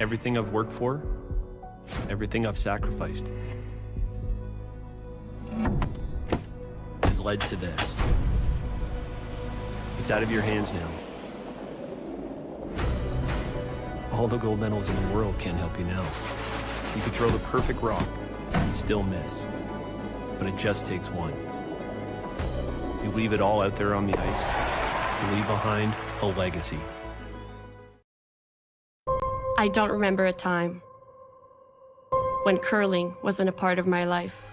Everything I've worked for, everything I've sacrificed, has led to this. It's out of your hands now. All the gold medals in the world can't help you now. You could throw the perfect rock and still miss, but it just takes one. You leave it all out there on the ice to leave behind a legacy. I don't remember a time when curling wasn't a part of my life.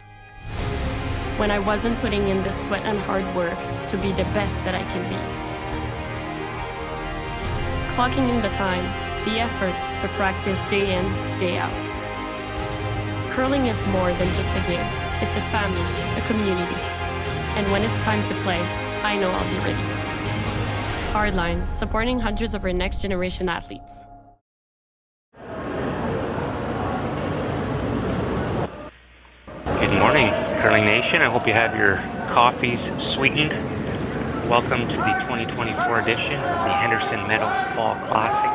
When I wasn't putting in the sweat and hard work to be the best that I can be. Clocking in the time, the effort to practice day in, day out. Curling is more than just a game. It's a family, a community. And when it's time to play, I know I'll be ready. Hardline, supporting hundreds of our next generation athletes. Good morning, Curling Nation. I hope you have your coffees sweetened. Welcome to the 2024 edition of the Henderson Meadows Fall Classic.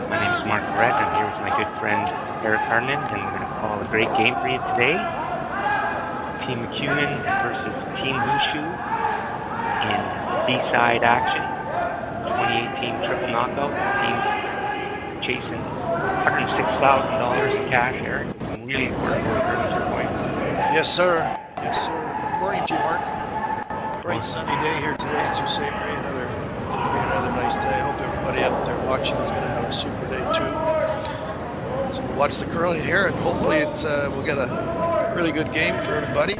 My name is Marc. I'm here with my good friend Harnden, and we're going to call a great game for you today. Team McEwen versus Team Gushue in B-side action. 2018 triple knockout. Teams chasing $106,000 in cash here. Some really important points. Yes, sir. Yes, sir. Good morning to you, Marc. Bright sunny day here today at Ste.Marie. Another nice day. I hope everybody out there watching is going to have a super day too. So we'll watch the curling here, and hopefully we'll get a really good game for everybody.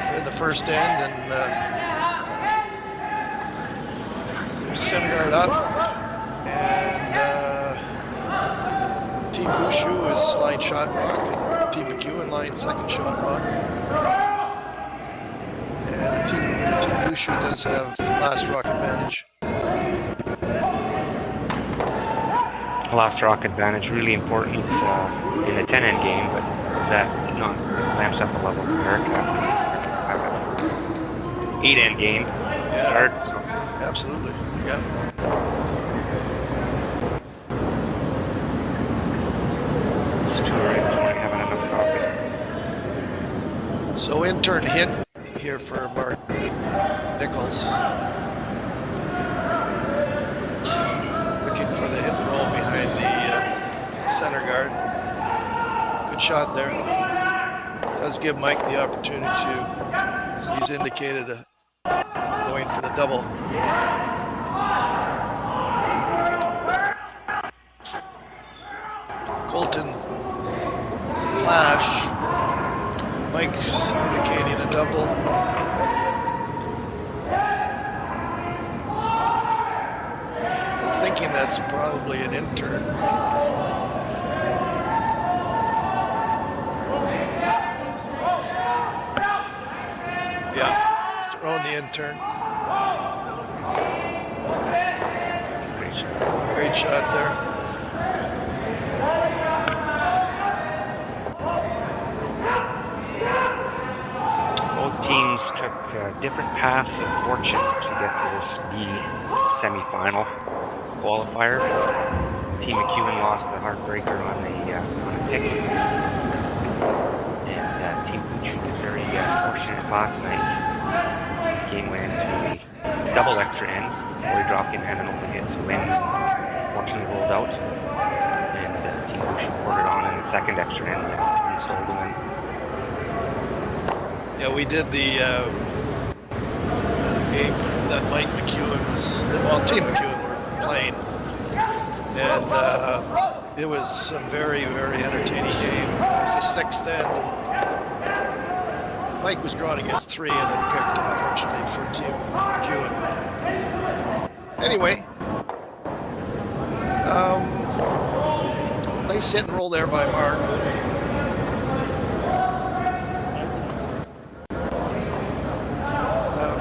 We're in the first end, and there's center guard up, and Team Gushue is line shot rock, and Team McEwen line second shot rock. And Team Gushue does have last rock advantage. Last rock advantage, really important in the 10-end game, but that not lamps up the level for Marc after 8-end game. Yeah, start. Absolutely. Yeah. It's too early this morning, having enough coffee. So intern hit here for Marc Nichols. Looking for the hit and roll behind the center guard. Good shot there. Does give Mike the opportunity to, he's indicated going for the double. Colton flash. Mike's indicating a double. I'm thinking that's probably an intern. Yeah, he's throwing the intern. Great shot there. Teams took different paths of fortune to get to this B semi-final qualifier. Team McEwen lost the heartbreaker on a pick, and Team Gushue was very fortunate last night. This game went into a double extra ends. Corey dropping and an open hit to win. Fortunately rolled out, and Team Gushue poured it on in the second extra end and sold the win. Yeah, we did the game that Mike McEwen was, well, Team McEwen were playing, and it was a very, very entertaining game. It was the sixth end, and Mike was drawn against 3 and then picked, unfortunately, for Team McEwen. Anyway, nice hit and roll there by Marc.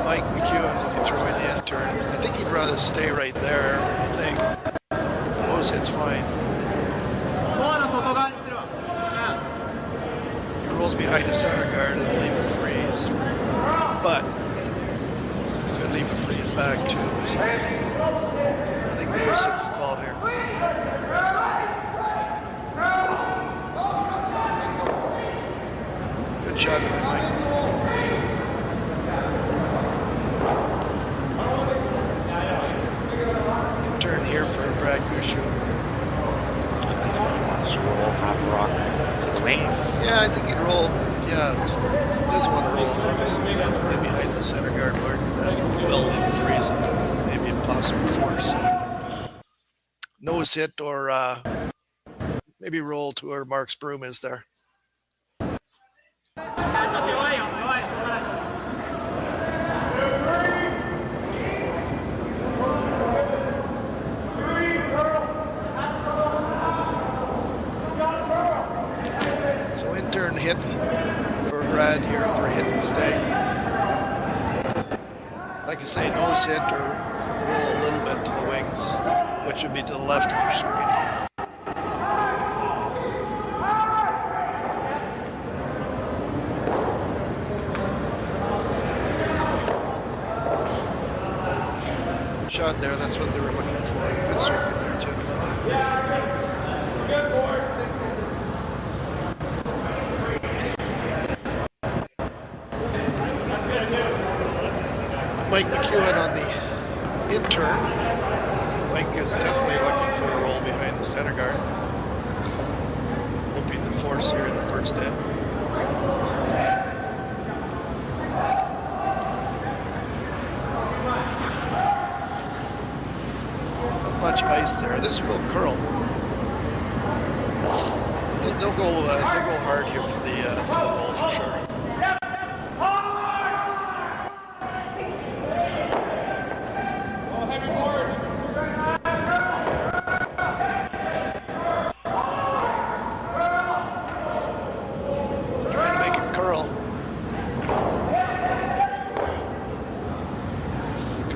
Mike McEwen will be throwing the intern. I think he'd rather stay right there, I think. Nose hit's fine. If he rolls behind the center guard, it'll leave a freeze. But, it'll leave a freeze. back too. So I think Lewis hits the call here. Good shot by Mike. Turn here for Brad Gushue. Wants to roll half rock to the wings. Yeah, I think he'd roll. Yeah, he doesn't want to roll him obviously in behind the center guard mark. That will freeze him. Maybe a possible force. Nose hit or maybe roll to where Marc's Broom is there. So intern hitting for Brad here for hit and stay. Like I say, nose hit or roll a little bit to the wings, which would be to the left of your screen. Shot there, that's what they were looking for. Good sweep in there too. Mike McEwen on the intern. Mike is definitely looking for a roll behind the center guard. Hoping to force here in the first end. Not much ice there. This will curl. They'll go hard here for the goal for sure.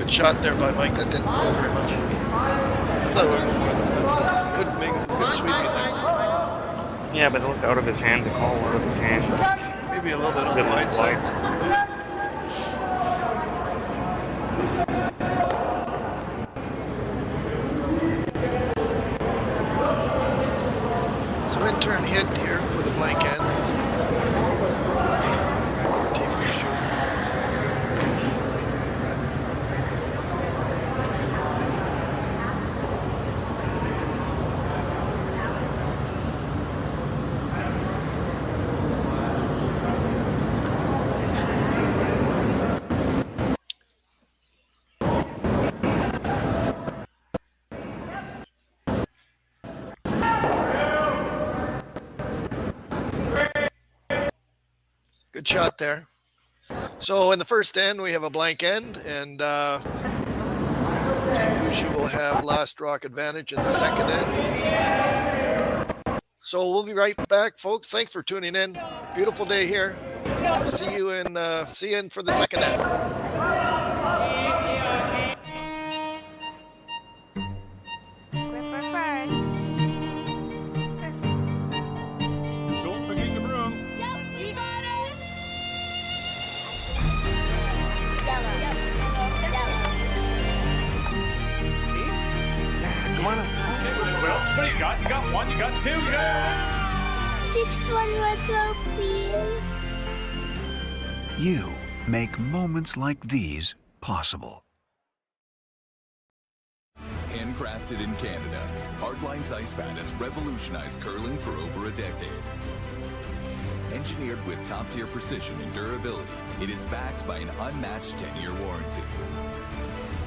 Shot there by Mike. That didn't go very much. I thought it was more than that. Good sweeping there. Yeah, but it looked out of his hand. The call out of his hand. Maybe a little bit on the wide side. So intern hit here for the blank end. For Team Gushue. Good shot there. So in the first end, we have a blank end, and Team Gushue will have last rock advantage in the second end. So we'll be right back, folks. Thanks for tuning in. Beautiful day here. See you in for the second end. What do you got? You got one, you got two, you got... Just one more throw, please. You make moments like these possible. Handcrafted in Canada, Hardline's Ice Pad has revolutionized curling for over a decade. Engineered with top-tier precision and durability, it is backed by an unmatched 10-year warranty.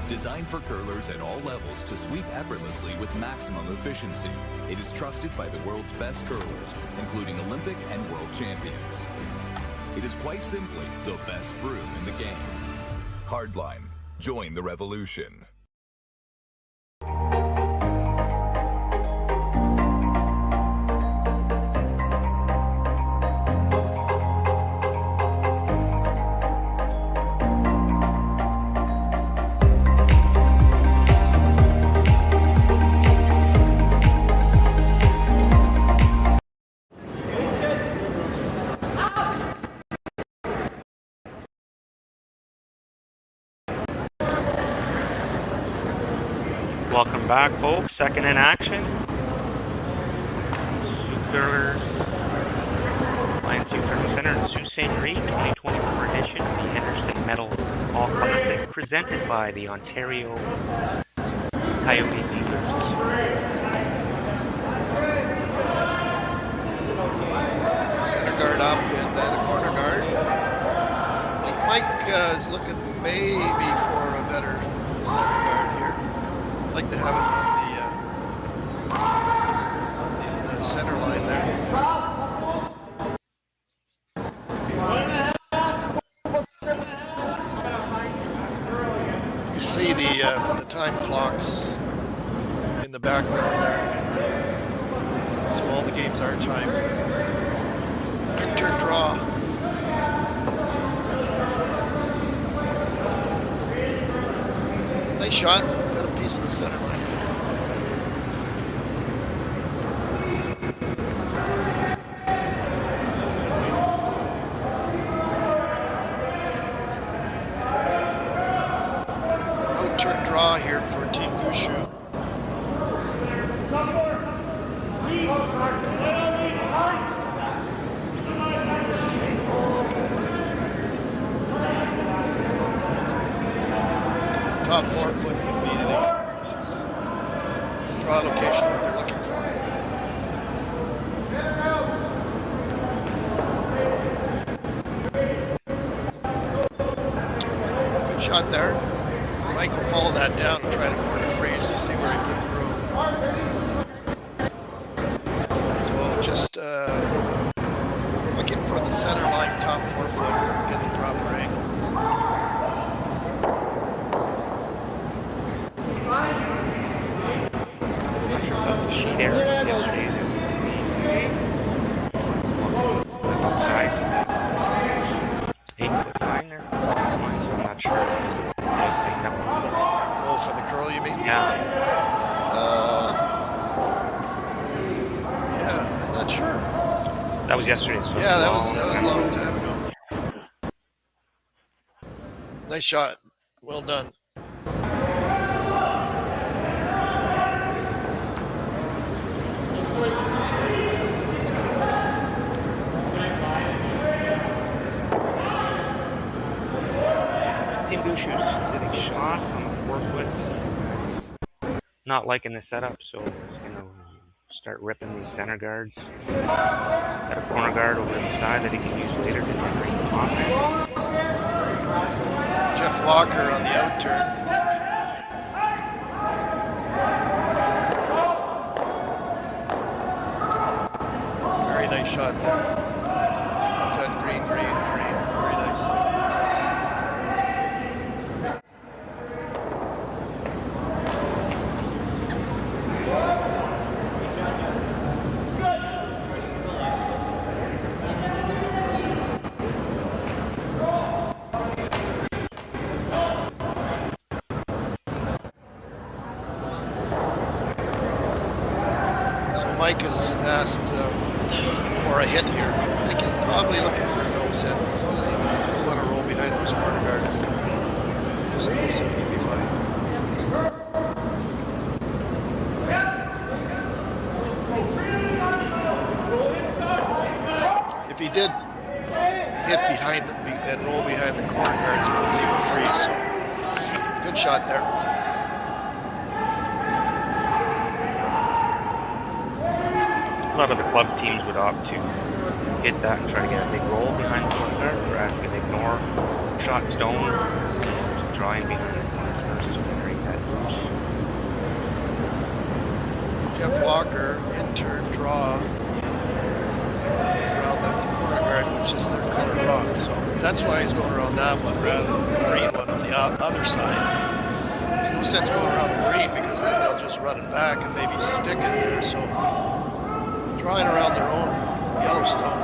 Designed for curlers at all levels to sweep effortlessly with maximum efficiency, it is trusted by the world's best curlers, including Olympic and world champions. It is quite simply the best broom in the game. Hardline. Join the revolution. Welcome back, folks. Second in action. Sioux Curlers, YNCU Curling Center in Sault Ste. Marie, 2024 edition of the Henderson Medal Fall Classic, presented by the Ontario Coyote Dealers. Center guard up and then a corner guard. I think Mike is looking maybe for a better center guard here. I'd like to have it on the center line there. You can see the time clocks in the background there. So all the games are timed. Turn draw. Nice shot. Got a piece of the center line. Out turn draw here for Team Gushue. Top 4 foot would be the draw location that they're looking for. Good shot there. Mike will follow that down and try to corner freeze to see where he put the room. So just looking for the center line, top 4 foot, get the proper angle. There, yesterday's outside. 8-foot line there. I'm not sure. Oh, for the curl, you mean? Yeah. Yeah, I'm not sure. That was yesterday's. Yeah, that was a long time ago. Nice shot. Well done. Sitting shot on the 4 foot. Not liking the setup, so he's gonna start ripping these center guards. Got a corner guard over the side that he can use later to generate the offense. Jeff Walker on the out turn. Very nice shot there. Got green. Very nice. Mike has asked for a hit here. I think he's probably looking for a nose hit. Well, they even want to roll behind those corner guards. Just nose hit would be fine. If he did hit behind and roll behind the corner guards, he would leave a free. So good shot there. A lot of the club teams would opt to hit that and try to get a big roll behind the corner guard, rather than ignore shot stone and draw in behind the corner first to create that boost. Jeff Walker, in-turn draw around the corner guard, which is their colored rock. So that's why he's going around that one rather than the green one on the other side. There's no sense going around the green because then they'll just run it back and maybe stick it there. So drawing around their own Yellowstone.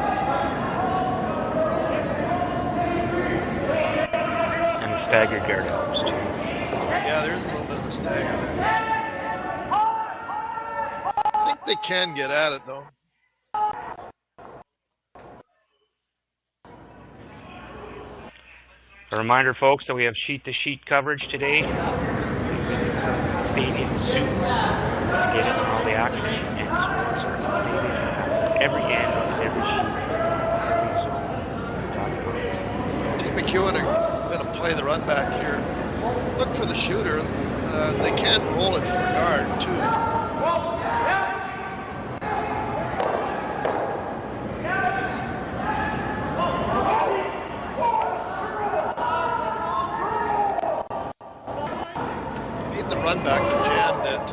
And the stagger guard helps too. Yeah, there's a little bit of a stagger there. I think they can get at it though. A reminder, folks, that we have sheet-to-sheet coverage today. Stadiums soon. Get in on all the action, and sports are updated at every end on every sheet, every zone. Team McEwen are going to play the run back here. Look for the shooter. They can roll it for guard too. Made the run back, but jammed it.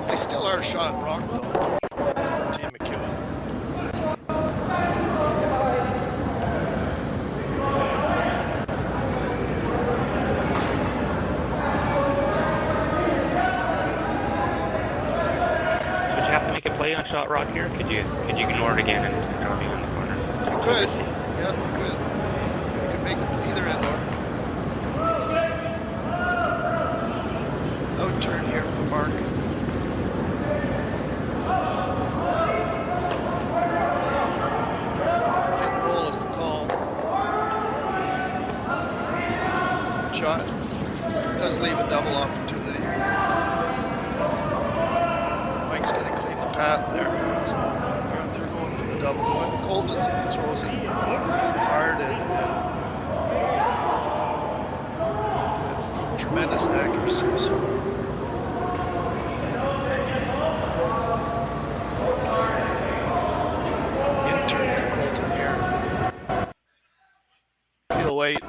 They still are shot rock though for Team McEwen. Play on shot rock here? Could you ignore it again and just throw me on the corner? You could. Yeah, you could. You could make it either end or. Out turn here for Marc. Hit and roll is the call. Shot does leave a double opportunity. Mike's going to clean the path there, so they're going for the double. Colton throws it hard and with tremendous accuracy. So in turn for Colton here. Peel weight.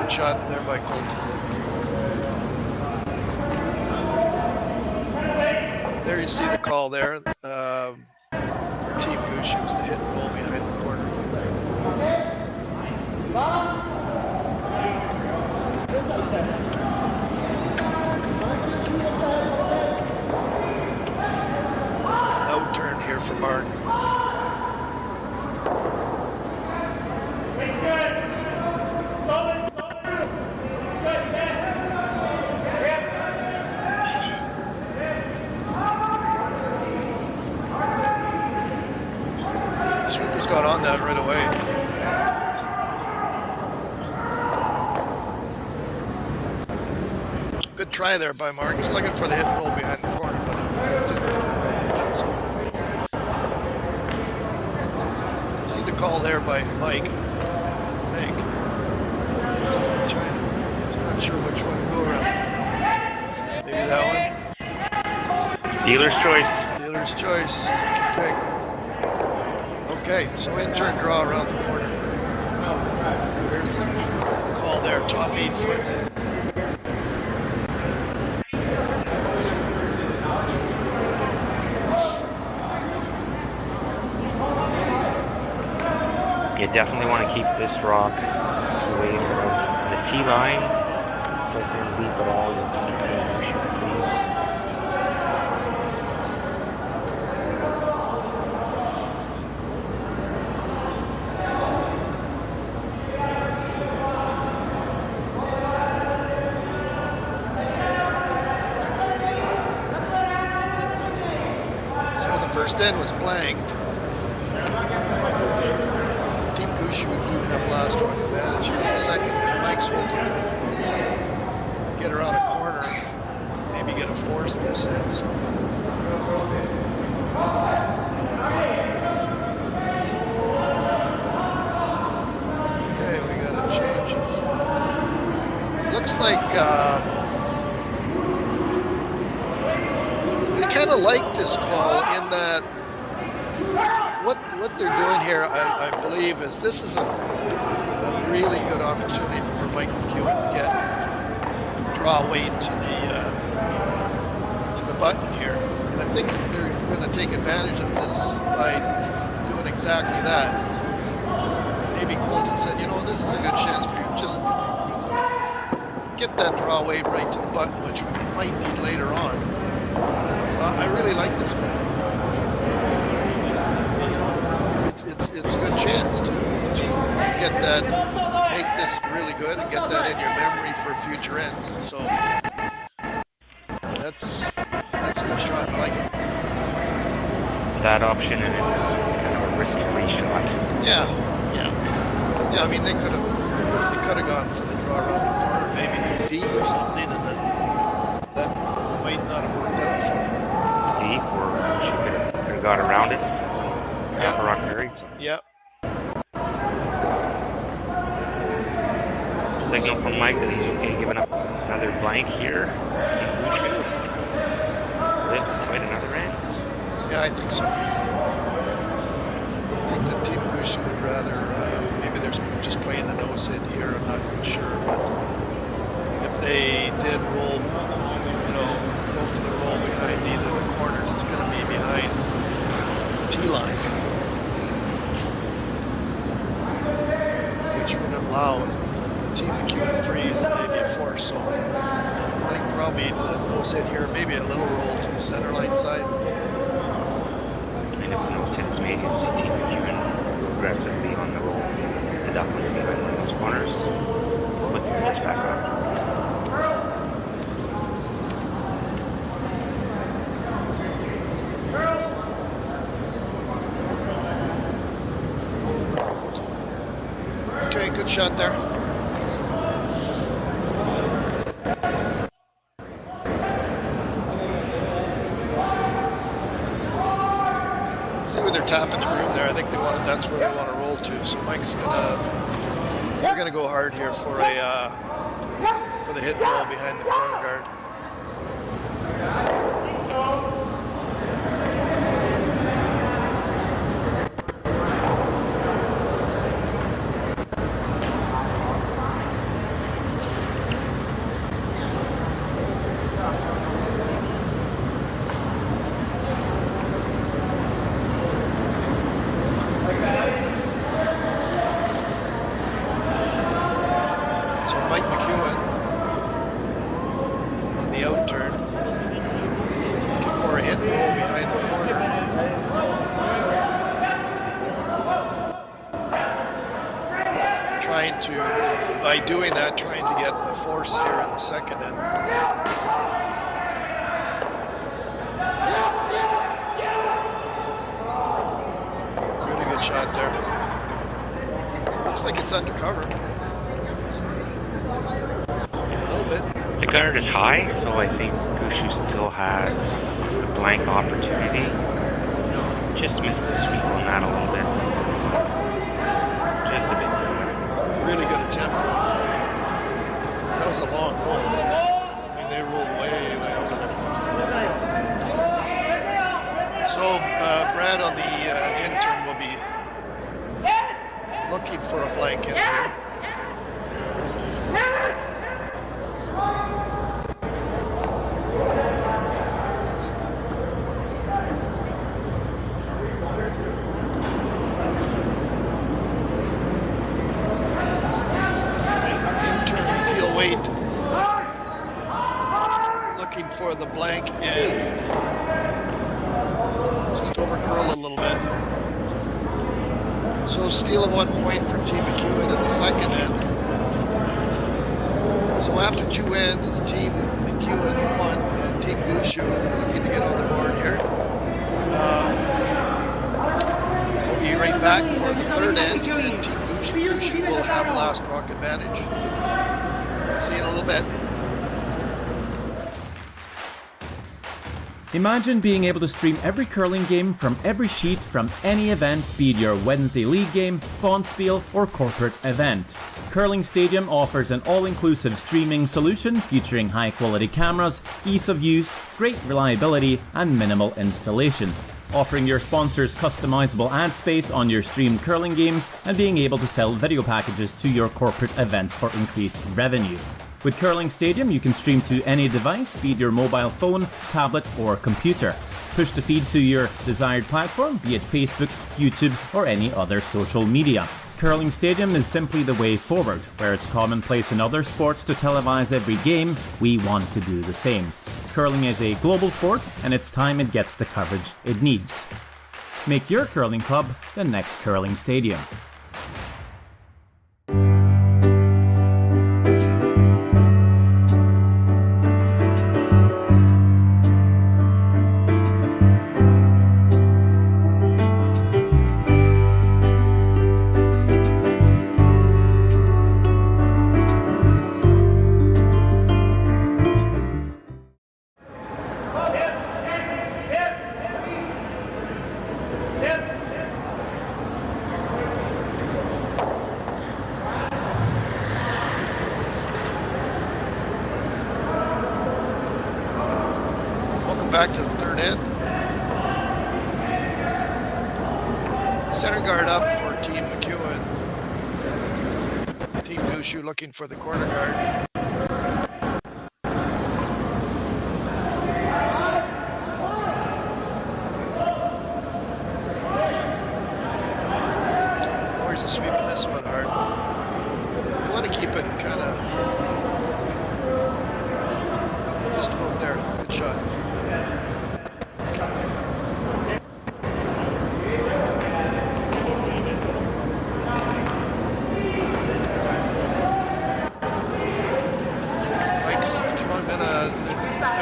Shot there by Colton. There you see the call there for Team Gushue, was the hit and roll behind the corner. Out turn here for Marc. Got on that right away. Good try there by Marc. He's looking for the hit and roll behind the corner, but it didn't work. So. See the call there by Mike, I think. Just trying to, he's not sure which one to go around. Maybe that one. Dealer's choice. Dealer's choice. Take your pick. Okay, so in turn draw around the corner. There's the call there, top 8 foot. You definitely want to keep this rock away from the tee line. So if you leave it all, you'll see the please. First end was blanked. Team Gushue do have last rock advantage here in the second end. Mike's hoping to get around a corner, maybe get a force this end. So. Okay, we got a change of. Looks like. Kind of like this call in that what they're doing here, I believe, is this is a really good opportunity for Mike McEwen to get draw weight to the button here, and I think they're going to take advantage of this by doing exactly that. Maybe Colton said, you know, this is a good chance for you, just get that draw weight right to the button, which we might need later on. I really like this call. You know, it's a good chance to get that, make this really good and get that in your memory for future ends. So that's a good shot. I like it. That option, and it's kind of a risky shot. Yeah. I mean, they could have could have gone for the draw around the corner, maybe come deep or something, and then that might not have worked out for them. Deep, or she could have got around it. Yeah. Rock Berry. Yeah. Signal from Mike that he's okay giving up another blank here. Quite another end. Yeah, I think so. I think that Team Gushue would rather, maybe they're just playing the nose hit here, I'm not sure, but if they did roll, go for the roll behind either of the corners, it's going to be behind the tee line, which would allow the Team McEwen freeze and maybe a force. So I think probably the nose hit here, maybe a little roll to the center line side. And if the nose hit is made, you'll see Team McEwen aggressively on the roll. The duck was behind one of those corners. Put your just back up. Okay, good shot there. See where they're tapping the broom there. I think that's where they want to roll to. So Mike's they're gonna go hard here for the hit and roll behind the corner guard. By doing that, trying to get a force here in the second end. Really good shot there. Looks like it's undercover. A little bit. The guard is high, so I think Gushue still has a blank opportunity. Just missed the sweep on that a little bit. Just a bit. Really good attempt though. That was a long roll. I mean, they rolled way over there. So Brad on the intern will be looking for a blank hit here. For the blank and just over curl a little bit. So steal of 1 point for Team McEwen in the second end. So after 2 ends, it's Team McEwen 1 and Team Gushue looking to get on the board here. We'll be right back for the third end, and Team Gushue will have last rock advantage. See you in a little bit. Imagine being able to stream every curling game from every sheet from any event, be it your Wednesday league game, bonspiel, or corporate event. Curling Stadium offers an all-inclusive streaming solution featuring high-quality cameras, ease of use, great reliability, and minimal installation. Offering your sponsors customizable ad space on your streamed curling games and being able to sell video packages to your corporate events for increased revenue. With Curling Stadium, you can stream to any device, be it your mobile phone, tablet, or computer. Push the feed to your desired platform, be it Facebook, YouTube, or any other social media. Curling Stadium is simply the way forward. Where it's commonplace in other sports to televise every game, we want to do the same. Curling is a global sport, and it's time it gets the coverage it needs. Make your curling club the next Curling Stadium. back to the third end. Center guard up for Team McEwen. Team Gushue looking for the corner guard. Warriors are sweeping this one hard. You want to keep it kind of just about there. Good shot.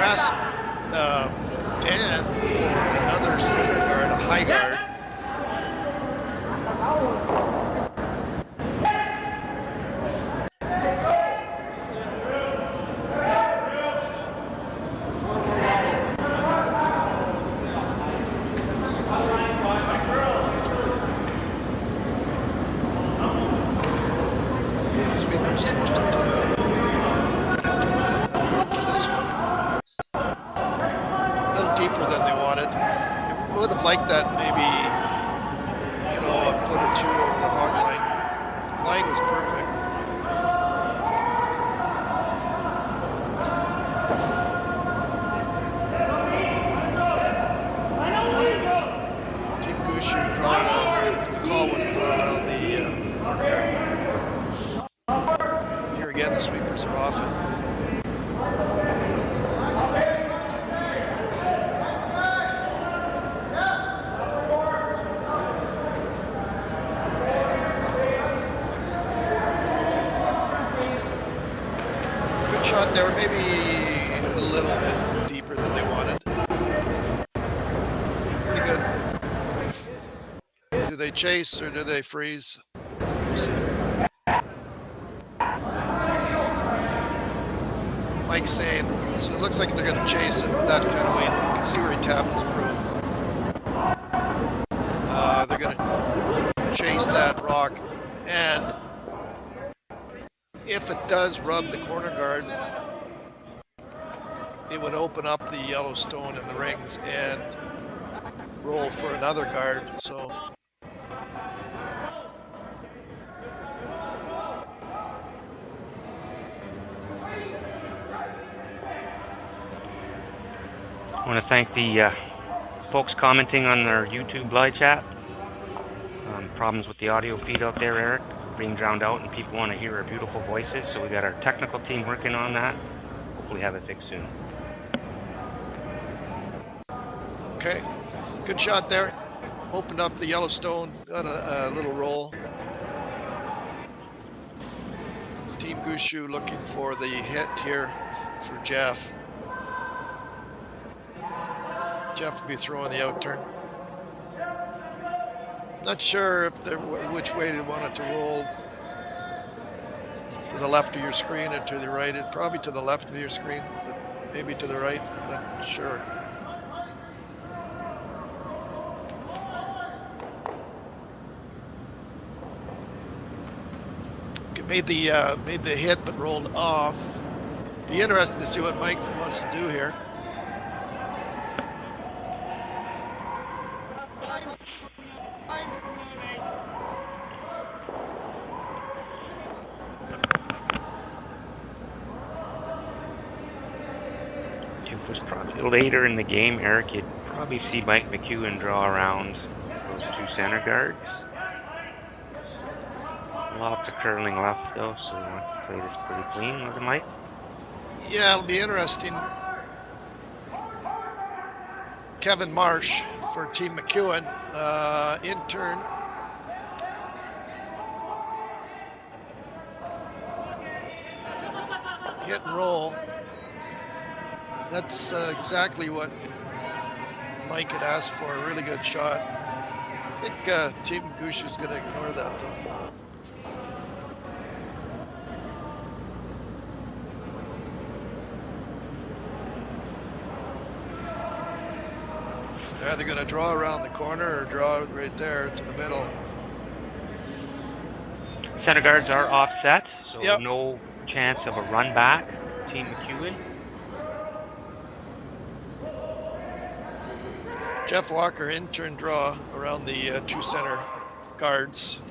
Ask Dan, another center guard, a high guard. Sweepers just have to put in to this one. Deeper than they wanted. They would have liked that maybe, you know, a foot or two over the hog line. The line was perfect. Team Gushue drawing off. The call was to draw around the corner guard. Here again, the sweepers are off it. Shot there, maybe a little bit deeper than they wanted. Pretty good. Do they chase or do they freeze? We'll see. Mike's saying, so it looks like they're going to chase it with that kind of weight. You can see where he tapped his broom. They're going to chase that rock, and if it does rub the corner guard, it would open up the yellow stone in the rings and roll for another guard. So I want to thank the folks commenting on our YouTube live chat. Problems with the audio feed out there, Eric, being drowned out, and people want to hear our beautiful voices, so we got our technical team working on that. Hopefully have it fixed soon. okay, good shot there. Opened up the Yellowstone, got a little roll. Team Gushue looking for the hit here for Jeff. Jeff will be throwing the out turn. Not sure if which way they want it to roll. To the left of your screen or to the right. It's probably to the left of your screen, but maybe to the right. I'm not sure. Okay, made the hit, but rolled off. Be interesting to see what Mike wants to do here. Later in the game, Eric, you'd probably see Mike McEwen draw around those two center guards. Lots of curling left, though, so we want to play this pretty clean, looking like. Yeah, it'll be interesting. Kevin Marsh for Team McEwen, intern. Hit and roll. That's exactly what Mike had asked for, a really good shot. I think Team Gushue is going to ignore that, though. They're either going to draw around the corner or draw right there to the middle. Center guards are offset, so yep. No chance of a run back. Team McEwen. Jeff Walker intern draw around the 2 center guards.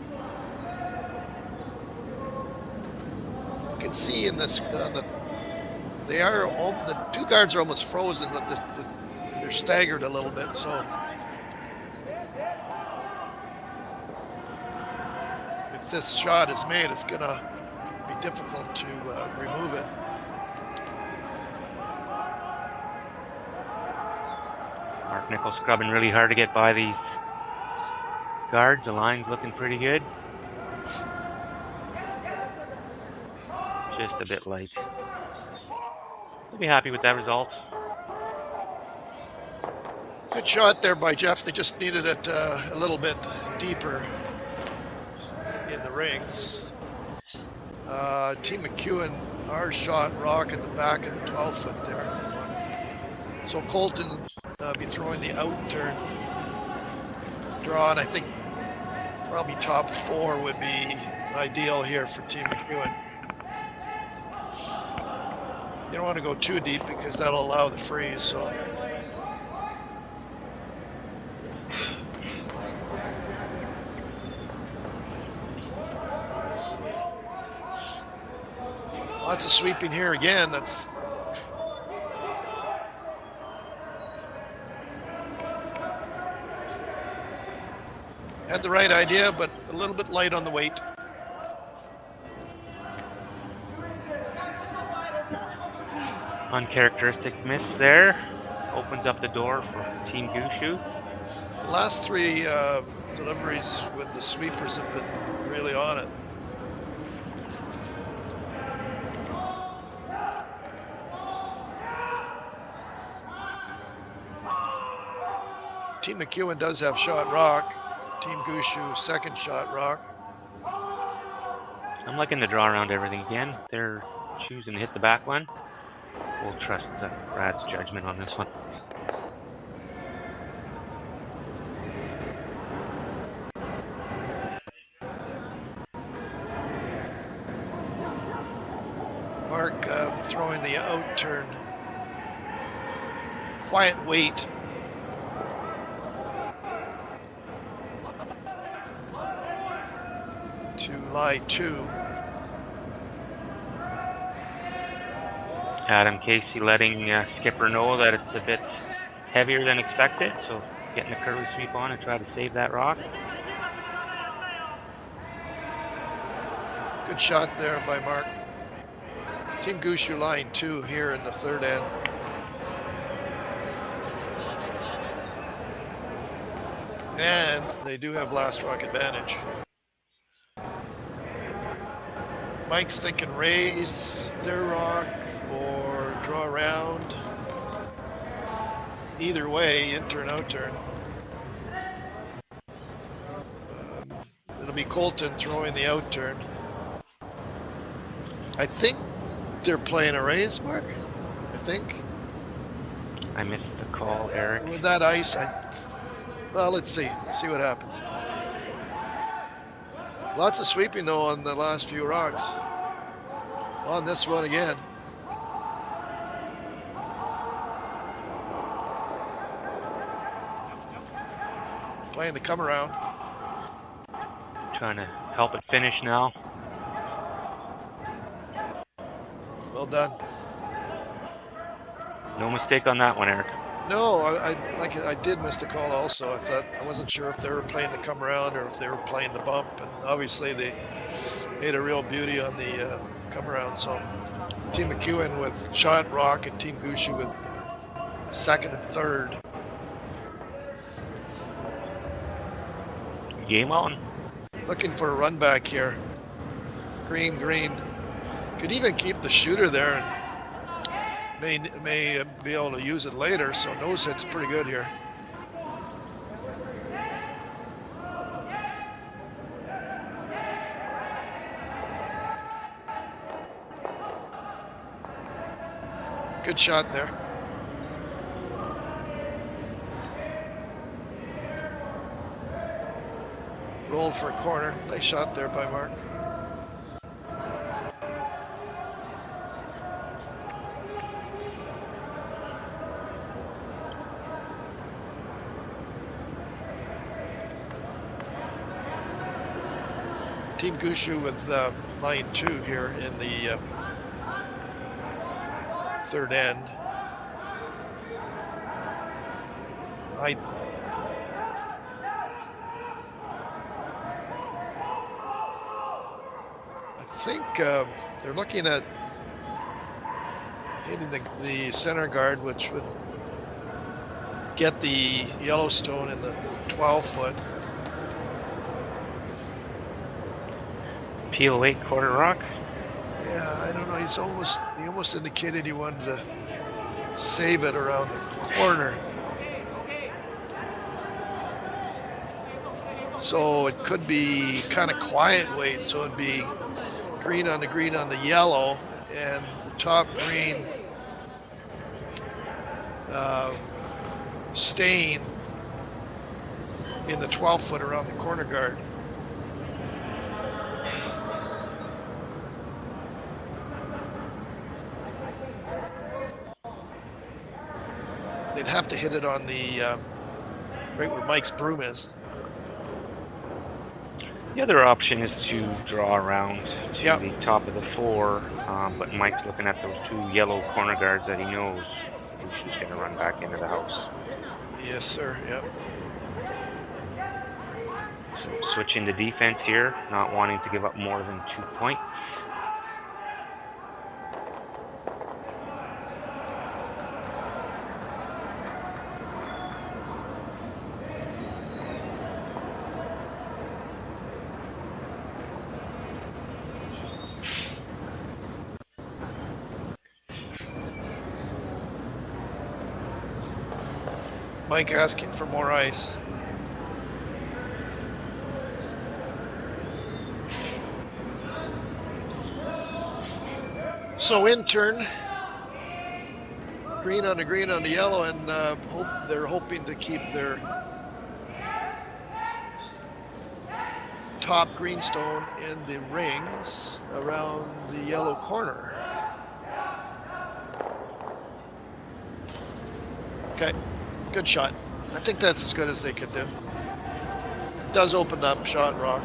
You can see in this, the 2 guards are almost frozen, but they're staggered a little bit. So if this shot is made, it's gonna be difficult to remove it. Mark Nichols scrubbing really hard to get by these guards. The line's looking pretty good. Just a bit light. We'll be happy with that result. Good shot there by Jeff. They just needed it a little bit deeper in the rings. Team McEwen, our shot rock at the back of the 12-foot there. So Colton be throwing the out turn draw, and I think probably top 4 would be ideal here for Team McEwen. You don't want to go too deep because that'll allow the freeze. So lots of sweeping here again. That's had the right idea, but a little bit light on the weight. Uncharacteristic miss there. Opens up the door for Team Gushue. The last 3 deliveries with the sweepers have been really on it. Team McEwen does have shot rock. Team Gushue second shot rock. I'm liking the draw around everything again. They're choosing to hit the back one. We'll trust Brad's judgment on this one. Marc throwing the out turn. Quiet weight. To lie 2. Adam Casey letting skipper know that it's a bit heavier than expected, so getting the curly sweep on and try to save that rock. Good shot there by Marc. Team Gushue line 2 here in the 3rd end. And they do have last rock advantage. Mike's thinking raise their rock or draw around. Either way, in turn, out turn. It'll be Colton throwing the out turn. I think they're playing a raise, Marc. I think. I missed the call, Eric. With that ice, well, let's see. See what happens. Lots of sweeping, though, on the last few rocks. On this one again. Playing the come around. Trying to help it finish now. Well done. No mistake on that one, Eric. No, I did miss the call also. I wasn't sure if they were playing the come around or if they were playing the bump, and obviously they made a real beauty on the come around. So Team McEwen with shot rock and Team Gushue with second and third. Game on. Looking for a run back here. Green. Could even keep the shooter there and may be able to use it later. So nose hit's pretty good here. Good shot there. Rolled for a corner. Nice shot there by Marc. Team Gushue with line 2 here in the third end. I think they're looking at hitting the center guard, which would get the Yellowstone in the 12-foot. Peel away quarter rock. Yeah, I don't know. He almost indicated he wanted to save it around the corner. So it could be kind of quiet weight. So it'd be green on the yellow, and the top green staying in the 12-foot around the corner guard. They'd have to hit it on the right where Mike's broom is. The other option is to draw around to Yep. the top of the 4, but Mike's looking at those 2 yellow corner guards that he knows he's just going to run back into the house. Yes, sir. Yep. So switching to defense here, not wanting to give up more than 2 points. Mike asking for more ice. So in turn, green on the yellow, and they're hoping to keep their top greenstone in the rings around the yellow corner. Okay. Good shot. I think that's as good as they could do. Does open up shot rock.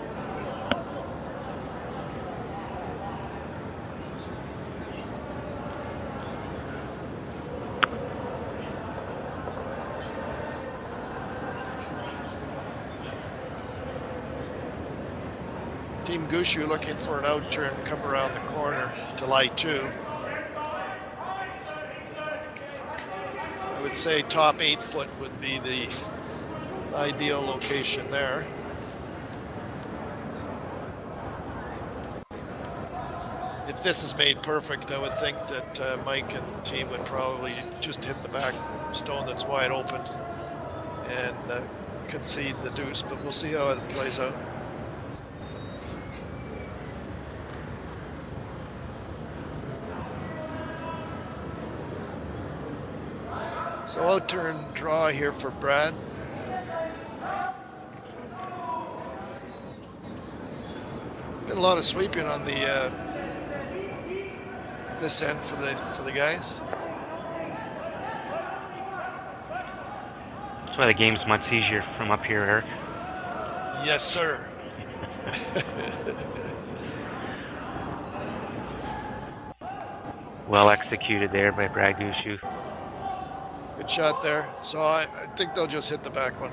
Team Gushue looking for an out turn, come around the corner to lie 2. I would say top 8-foot would be the ideal location there. If this is made perfect, I would think that Mike and the team would probably just hit the back stone that's wide open and concede the deuce, but we'll see how it plays out. So out turn draw here for Brad. Been a lot of sweeping on the this end for the guys. That's why the game's much easier from up here, Eric. Yes, sir. Well executed there by Brad Gushue. Good shot there. So I think they'll just hit the back one.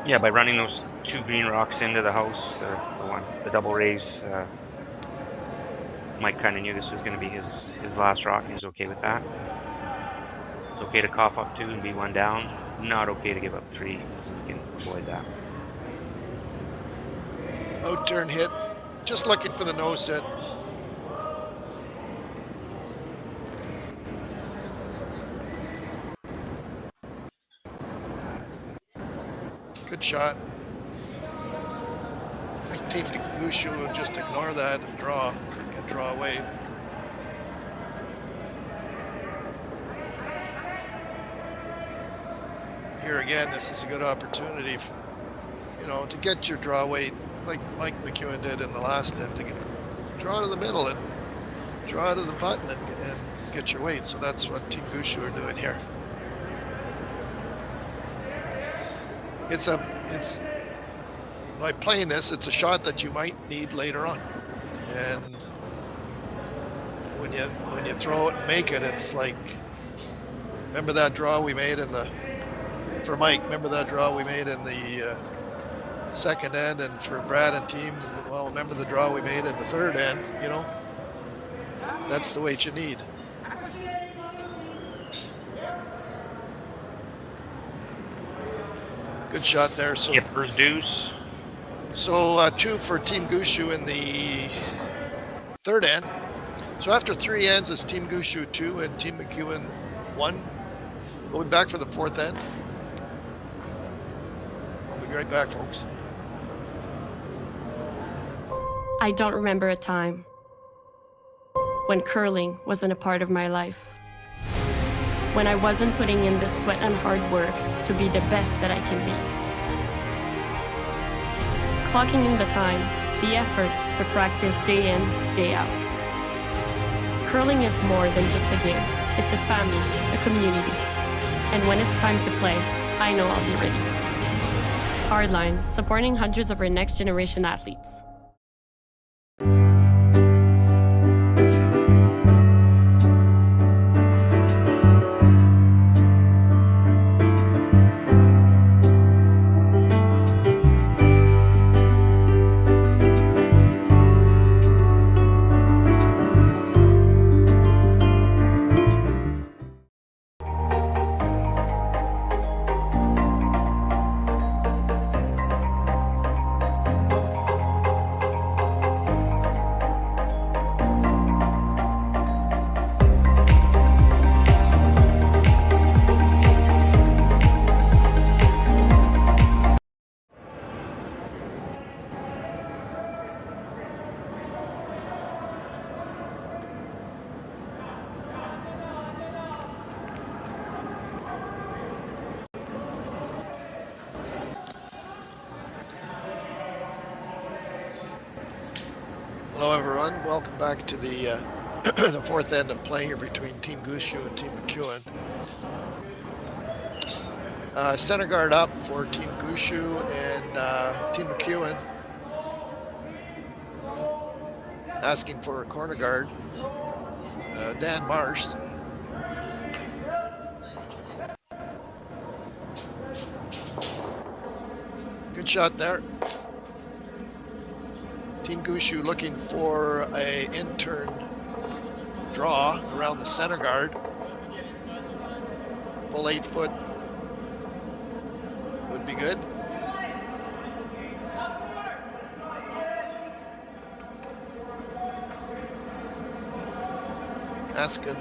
Yeah, by running those 2 green rocks into the house, the double raise, Mike kind of knew this was going to be his last rock. He was okay with that. It's okay to cough up 2 and be 1 down. Not okay to give up 3. You can avoid that. Out turn hit. Just looking for the nose hit. Good shot. I think Team Gushue will just ignore that and draw away. Here again, this is a good opportunity, to get your draw weight like Mike McEwen did in the last end, to draw to the middle and draw to the button and get your weight. So that's what Team Gushue are doing here. It's by playing this, it's a shot that you might need later on. And when you throw it and make it, it's like, remember that draw we made for Mike, remember that draw we made in the second end, and for Brad and team, well, remember the draw we made in the third end, you know? That's the weight you need. Good shot there. So Skipper's deuce. So 2 for Team Gushue in the third end. So after 3 ends, it's Team Gushue 2 and Team McEwen 1. We'll be back for the fourth end. We'll be right back, folks. I don't remember a time when curling wasn't a part of my life. When I wasn't putting in the sweat and hard work to be the best that I can be. Clocking in the time, the effort to practice day in, day out. Curling is more than just a game. It's a family, a community. And when it's time to play, I know I'll be ready. Hardline, supporting hundreds of our next generation athletes. Hello, everyone. Welcome back to the the fourth end of play here between Team Gushue and Team McEwen. Center guard up for Team Gushue and Team McEwen. Asking for a corner guard, Dan Marsh. Good shot there. Team Gushue looking for a intern draw around the center guard. Full 8 foot would be good. Asking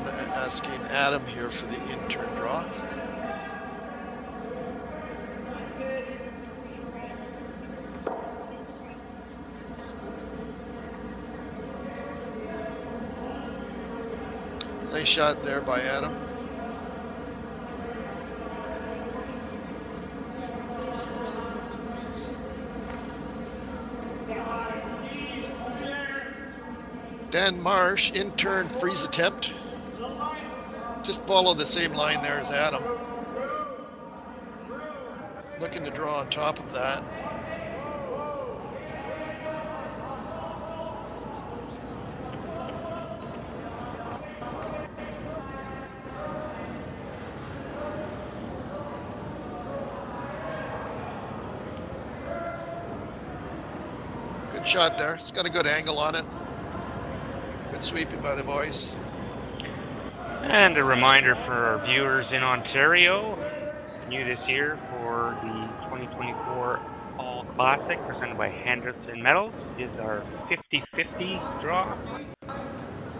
Adam here for the intern draw. Nice shot there by Adam. Dan Marsh, intern freeze attempt. Just follow the same line there as Adam. Looking to draw on top of that. Good shot there. It's got a good angle on it. Good sweeping by the boys. And a reminder for our viewers in Ontario, new this year for the 2024 All Classic presented by Henderson Metals is our 50-50 draw.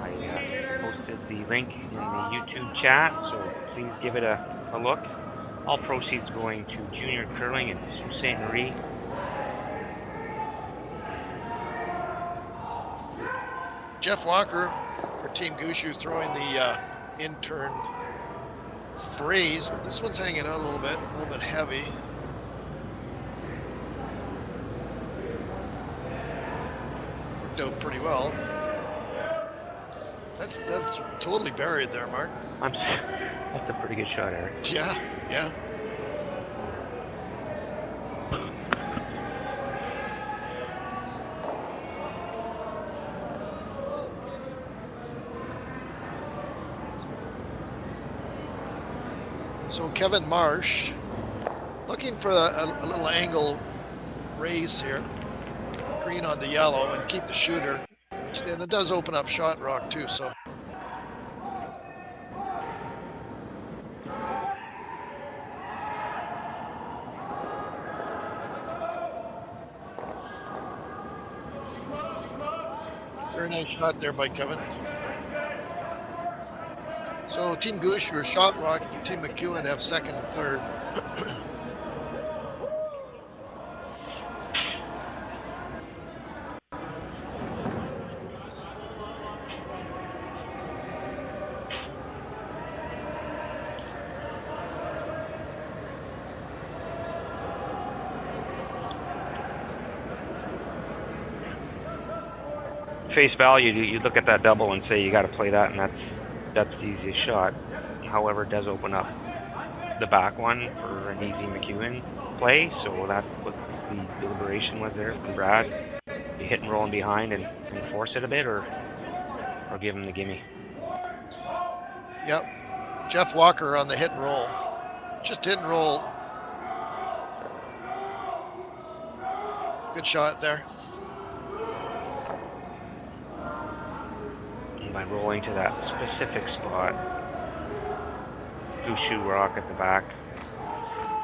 I posted the link in the YouTube chat, so please give it a look. All proceeds going to junior curling in Sault Ste.Marie. Jeff Walker for Team Gushue throwing the intern phrase, but this one's hanging out a little bit heavy. out pretty well. That's totally buried there, Mark. That's a pretty good shot, Eric. Yeah, yeah. So Kevin Marsh looking for a little angle raise here. Green on the yellow and keep the shooter. And it does open up shot rock too, so. Very nice shot there by Kevin. So Team Gushue shot rock, Team McEwen have second and third. Face value, you look at that double and say you got to play that, and that's the easiest shot. However, it does open up the back one for an easy McEwen play, so that's what the deliberation was there from Brad. You hit and roll in behind and force it a bit, or give him the gimme. Yep. Jeff Walker on the hit and roll. Just hit and roll. Good shot there. By rolling to that specific spot. Gushue rock at the back.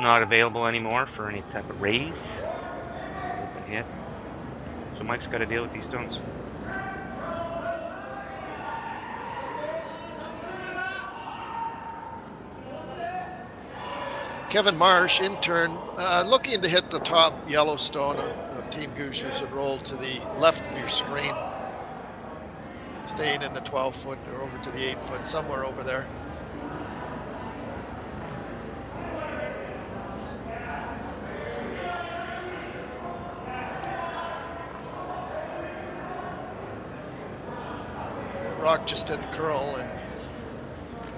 Not available anymore for any type of raise. Open hit. So Mike's got to deal with these stones. Kevin Marsh, in turn, looking to hit the top yellow stone of Team Gushue's and roll to the left of your screen. Staying in the 12-foot or over to the 8-foot, somewhere over there. That rock just didn't curl and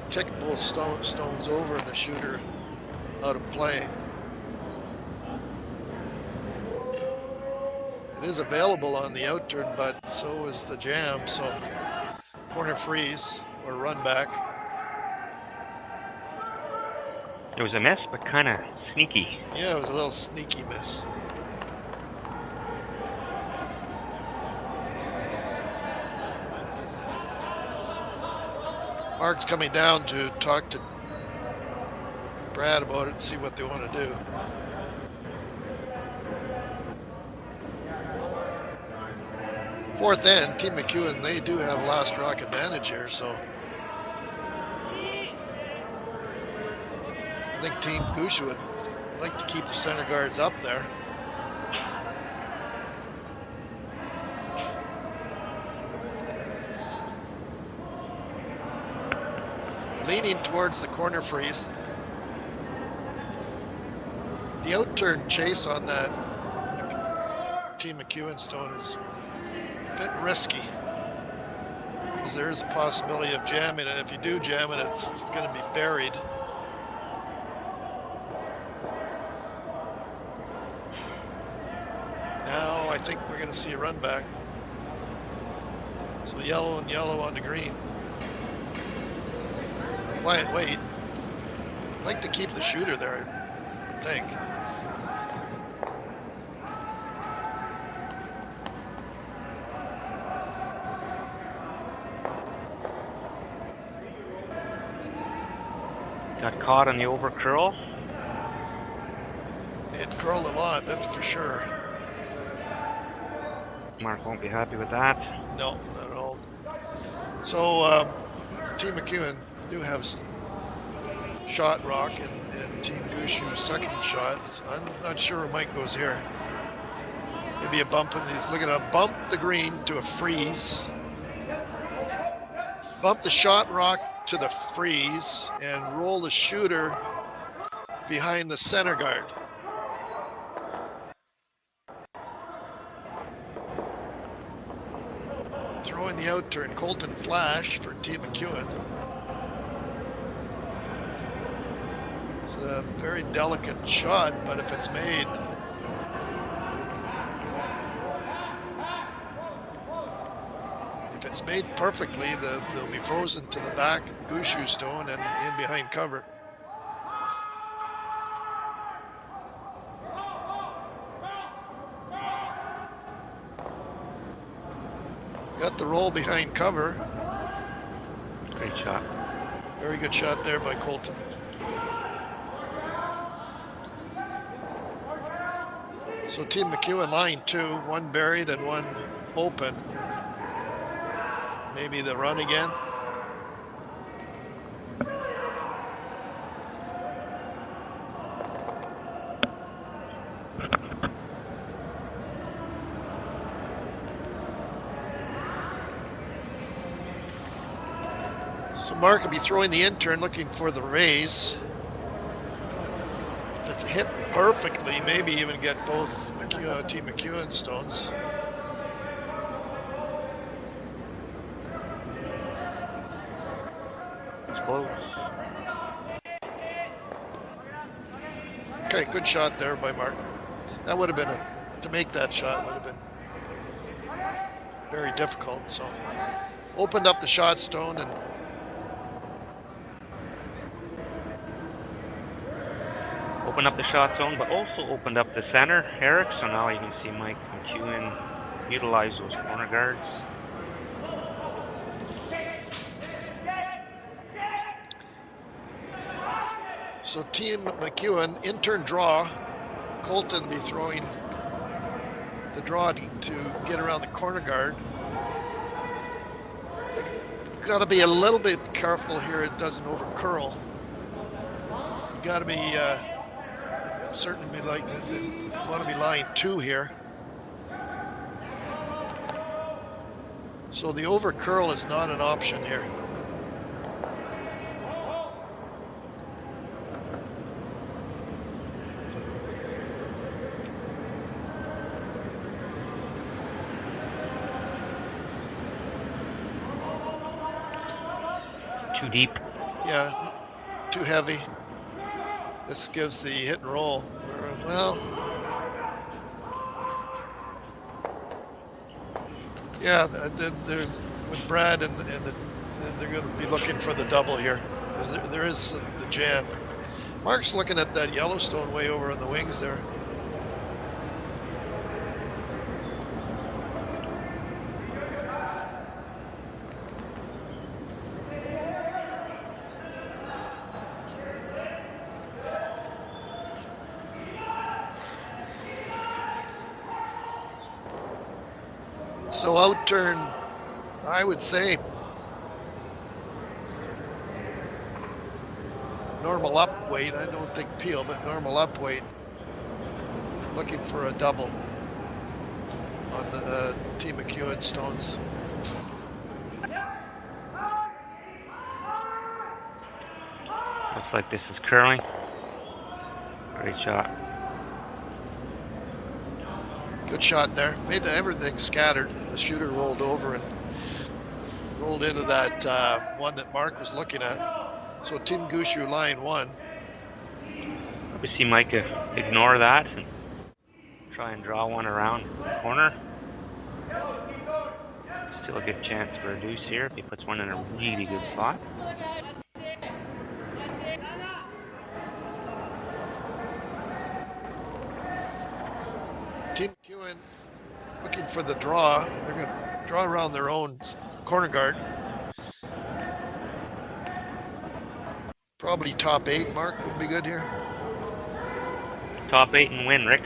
ticked both stones over and the shooter out of play. It is available on the outturn, but so is the jam, so corner freeze or run back. It was a miss, but kind of sneaky. Yeah, it was a little sneaky miss. Marc's coming down to talk to Brad about it and see what they want to do. Fourth end, Team McEwen, they do have last rock advantage here, so I think Team Gushue would like to keep the center guards up there. Leaning towards the corner freeze. The outturn chase on that Team McEwen stone is a bit risky because there is a possibility of jamming it. If you do jam it, it's going to be buried. Now I think we're going to see a run back. So yellow and yellow on the green. Quiet wait. I'd like to keep the shooter there, I think. Got caught on the over curl. It curled a lot, that's for sure. Marc won't be happy with that. No, not at all. So Team McEwen do have shot rock and Team Gushue second shot. I'm not sure where Mike goes here. Maybe a bump, and he's looking to bump the green to a freeze. Bump the shot rock to the freeze and roll the shooter behind the center guard. the outturn. Colton Flash for Team McEwen. It's a very delicate shot, but if it's made, perfectly, they'll be frozen to the back Gushue stone and in behind cover. Got the roll behind cover. Great shot. Very good shot there by Colton. So Team McEwen line 2, one buried and one open. Maybe the run again. So Marc will be throwing the intern, looking for the raise. If it's hit perfectly, maybe even get both Team McEwen stones. Close. Okay, good shot there by Marc. That would have been to make that shot would have been very difficult. So opened up the shot stone and opened up the shot zone, but also opened up the center, Eric. So now you can see Mike McEwen utilize those corner guards. so Team McEwen intern draw. Colton be throwing the draw to get around the corner guard. They got to be a little bit careful here it doesn't over curl. You got to be certainly be like want to be line 2 here. So the over curl is not an option here. Too deep. Yeah, too heavy. This gives the hit and roll. Well, yeah, they're with Brad and they're going to be looking for the double here. There is the jam. Marc's looking at that Yellowstone way over on the wings there. So outturn, I would say normal up weight. I don't think peel, but normal up weight. Looking for a double on the Team McEwen stones. Looks like this is curling. Great shot. Good shot there. Made everything scattered. The shooter rolled over and rolled into that one that Marc was looking at. So Team Gushue line 1. We see Mike ignore that and try and draw one around the corner. Still a good chance for a deuce here if he puts one in a really good spot. Team McEwen looking for the draw. They're going to draw around their own corner guard. Probably top 8, Marc, would be good here. Top 8 and win, Rick.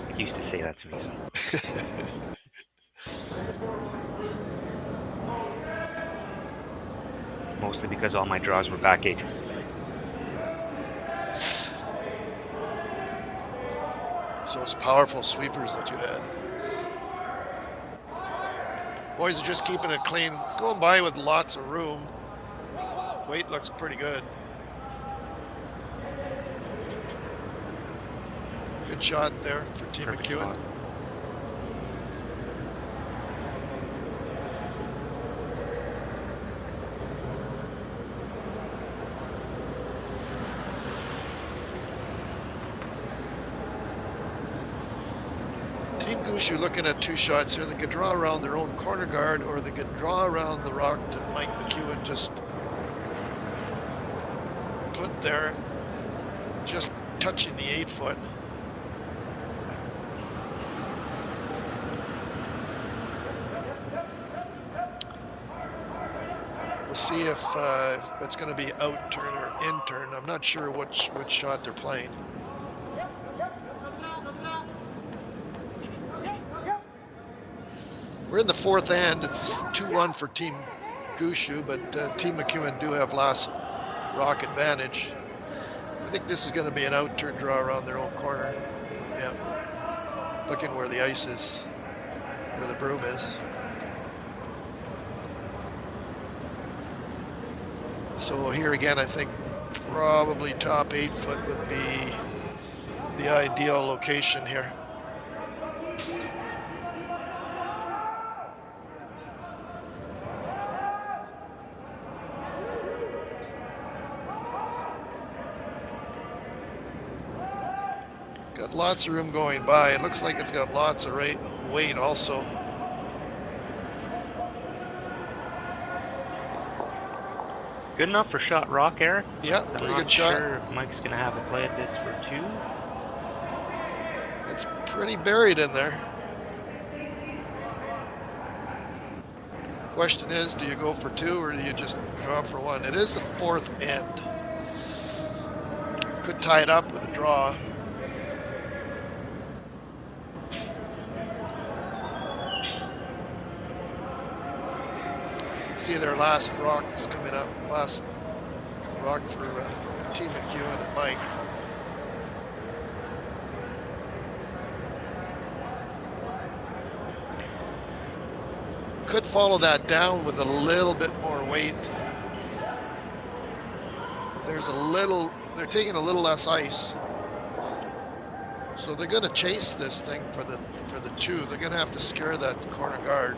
I used to say that to me. Mostly because all my draws were back 8. So those powerful sweepers that you had. Boys are just keeping it clean. It's going by with lots of room. Weight looks pretty good. Good shot there for Team Perfect McEwen. shot. Team Gushue looking at 2 shots here. They could draw around their own corner guard, or they could draw around the rock that Mike McEwen just put there, just touching the 8-foot. We'll see if it's going to be out turn or in turn. I'm not sure which shot they're playing. We're in the 4th end. It's 2-1 for Team Gushue, but Team McEwen do have last rock advantage. I think this is going to be an out turn draw around their own corner. Yeah. Looking where the ice is, where the broom is. So here again, I think probably top 8-foot would be the ideal location here. Got lots of room going by. It looks like it's got lots of weight also. Good enough for shot rock, Eric. Yeah, I'm pretty not good shot. sure if Mike's going to have a play at this for 2. It's pretty buried in there. Question is, do you go for 2 or do you just draw for 1? It is the 4th end. Could tie it up with a draw. See their last rock is coming up. Last rock for Team McEwen and Mike. Could follow that down with a little bit more weight. They're taking a little less ice. So they're going to chase this thing for the 2. They're going to have to scare that corner guard.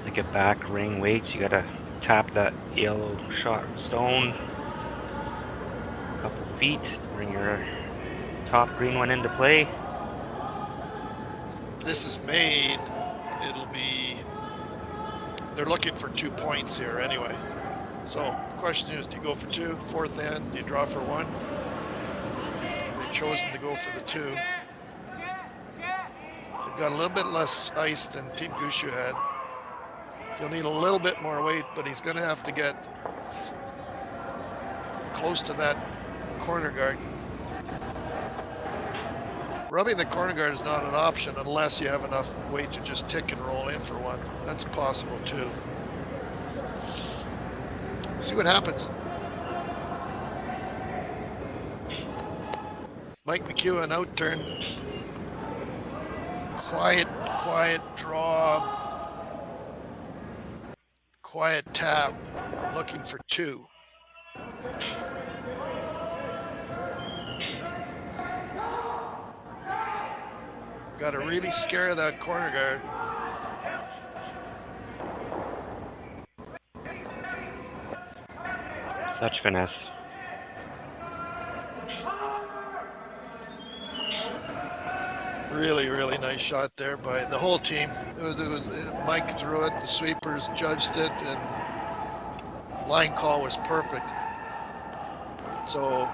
To get back ring weights, you got to tap that yellow shot stone a couple feet, bring your top green one into play. If this is made, they're looking for 2 points here anyway. So the question is, do you go for 2? 4th end, do you draw for 1? They've chosen to go for the 2. They've got a little bit less ice than Team Gushue had. He'll need a little bit more weight, but he's going to have to get close to that corner guard. Rubbing the corner guard is not an option unless you have enough weight to just tick and roll in for 1. That's possible too. See what happens. Mike McEwen out turn. Quiet draw. Quiet tap, looking for 2. Got to really scare that corner guard. Such finesse. Really, really nice shot there by the whole team. It was Mike threw it, the sweepers judged it, and line call was perfect. So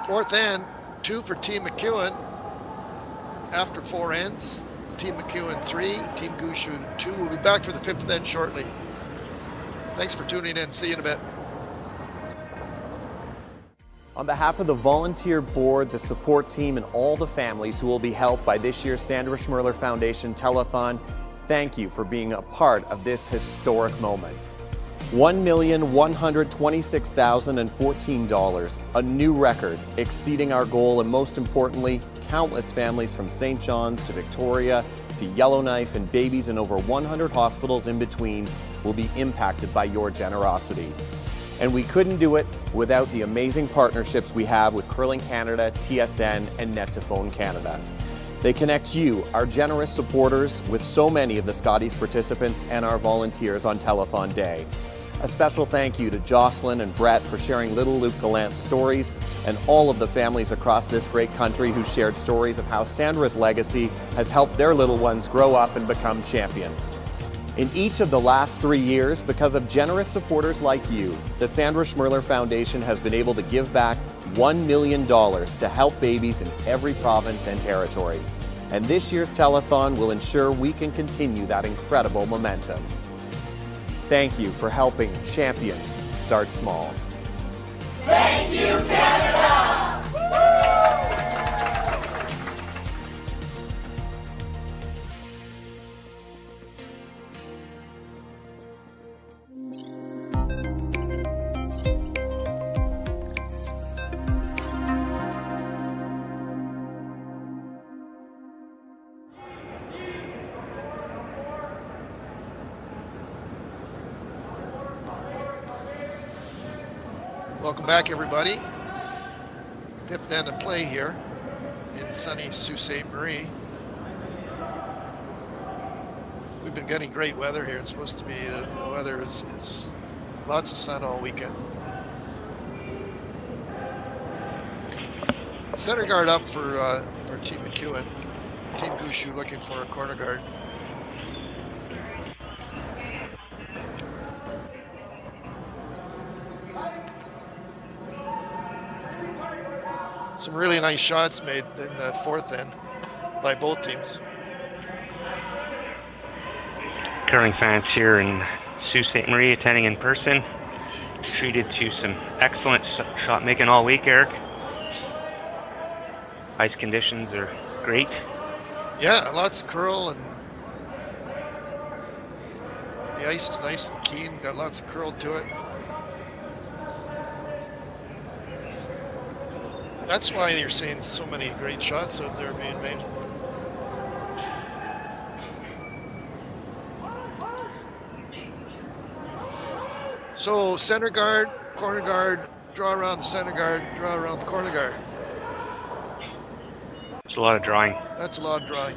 4th end, 2 for Team McEwen. After 4 ends, Team McEwen 3, Team Gushue 2. We'll be back for the 5th end shortly. Thanks for tuning in. See you in a bit. On behalf of the volunteer board, the support team, and all the families who will be helped by this year's Sandra Schmirler Foundation Telethon, thank you for being a part of this historic moment. $1,126,014, a new record, exceeding our goal, and most importantly, countless families from St. John's to Victoria to Yellowknife and babies in over 100 hospitals in between will be impacted by your generosity. And we couldn't do it without the amazing partnerships we have with Curling Canada, TSN, and Net2Phone Canada. They connect you, our generous supporters, with so many of the Scotties participants and our volunteers on Telethon Day. A special thank you to Jocelyn and Brett for sharing little Luke Gallant's stories, and all of the families across this great country who shared stories of how Sandra's legacy has helped their little ones grow up and become champions. In each of the last 3 years, because of generous supporters like you, the Sandra Schmirler Foundation has been able to give back $1 million to help babies in every province and territory. And this year's telethon will ensure we can continue that incredible momentum. Thank you for helping champions start small. Thank you, Canada! Welcome back, everybody. Fifth end of play here in sunny Sault Ste. Marie. We've been getting great weather here. It's supposed to be, the weather is lots of sun all weekend. Center guard up for Team McEwen. Team Gushue looking for a corner guard. Some really nice shots made in that fourth end by both teams. Curling fans here in Sault Ste. Marie attending in person. Treated to some excellent shot making all week, Eric. Ice conditions are great. Yeah, lots of curl, and the ice is nice and keen. Got lots of curl to it. That's why you're seeing so many great shots out there being made. So center guard, corner guard, draw around the center guard, draw around the corner guard. It's a lot of drawing. That's a lot of drawing.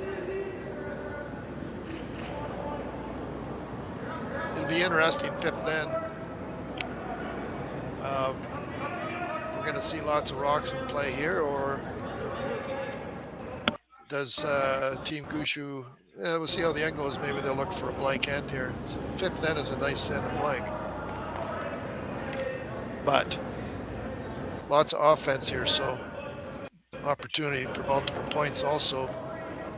It'll be interesting fifth end. We're going to see lots of rocks in play here, or does Team Gushue, we'll see how the end goes. Maybe they'll look for a blank end here. So fifth end is a nice end of blank. But lots of offense here, so opportunity for multiple points also.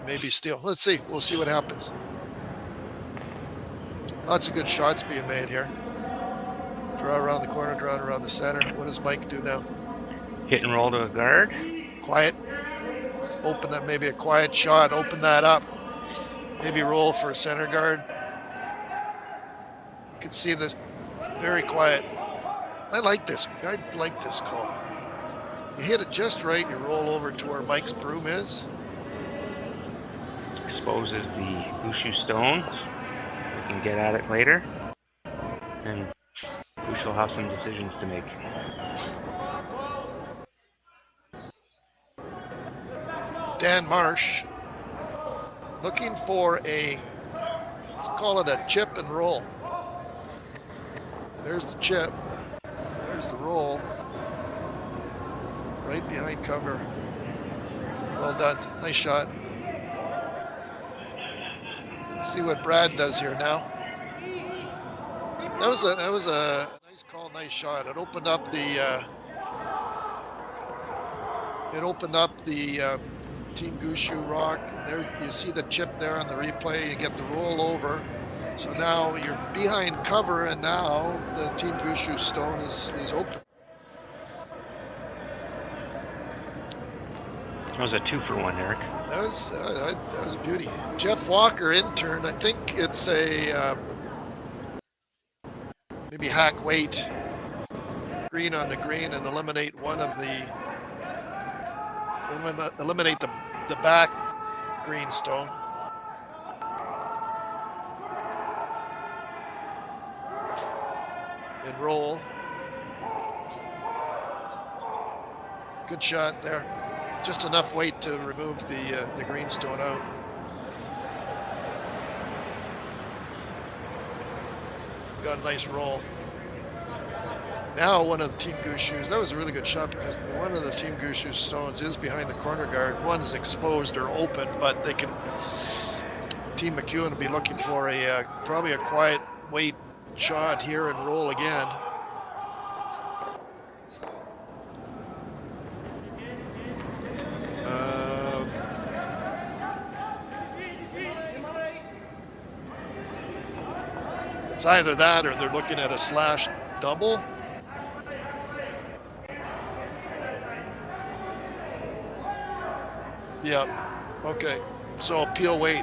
Maybe steal. Let's see. We'll see what happens. Lots of good shots being made here. Draw around the corner, draw around the center. What does Mike do now? Hit and roll to a guard. Quiet. Open that, maybe a quiet shot. Open that up. Maybe roll for a center guard. You can see this very quiet. I like this call. You hit it just right, you roll over to where Mike's broom is. Exposes the Gushue stones. We can get at it later. And Gushue will have some decisions to make. Dan Marsh looking for a, let's call it a chip and roll. There's the chip. There's the roll. Right behind cover. Well done. Nice shot. Let's see what Brad does here now. That was a nice call, nice shot. It opened up the Team Gushue rock. There's, you see the chip there on the replay. You get the roll over. So now you're behind cover, and now the Team Gushue stone is open. That was a 2-for-1, Eric. That was beauty. Jeff Walker, intern. I think it's a maybe hack weight green on the green and eliminate one of the eliminate the back green stone. And roll. Good shot there. Just enough weight to remove the greenstone out. Got a nice roll. Now one of the Team Gushue's, that was a really good shot because one of the Team Gushue's stones is behind the corner guard. One's exposed or open, but they can, Team McEwen will be looking for a probably a quiet weight shot here and roll again. It's either that or they're looking at a slash double. Yep. Okay. So peel weight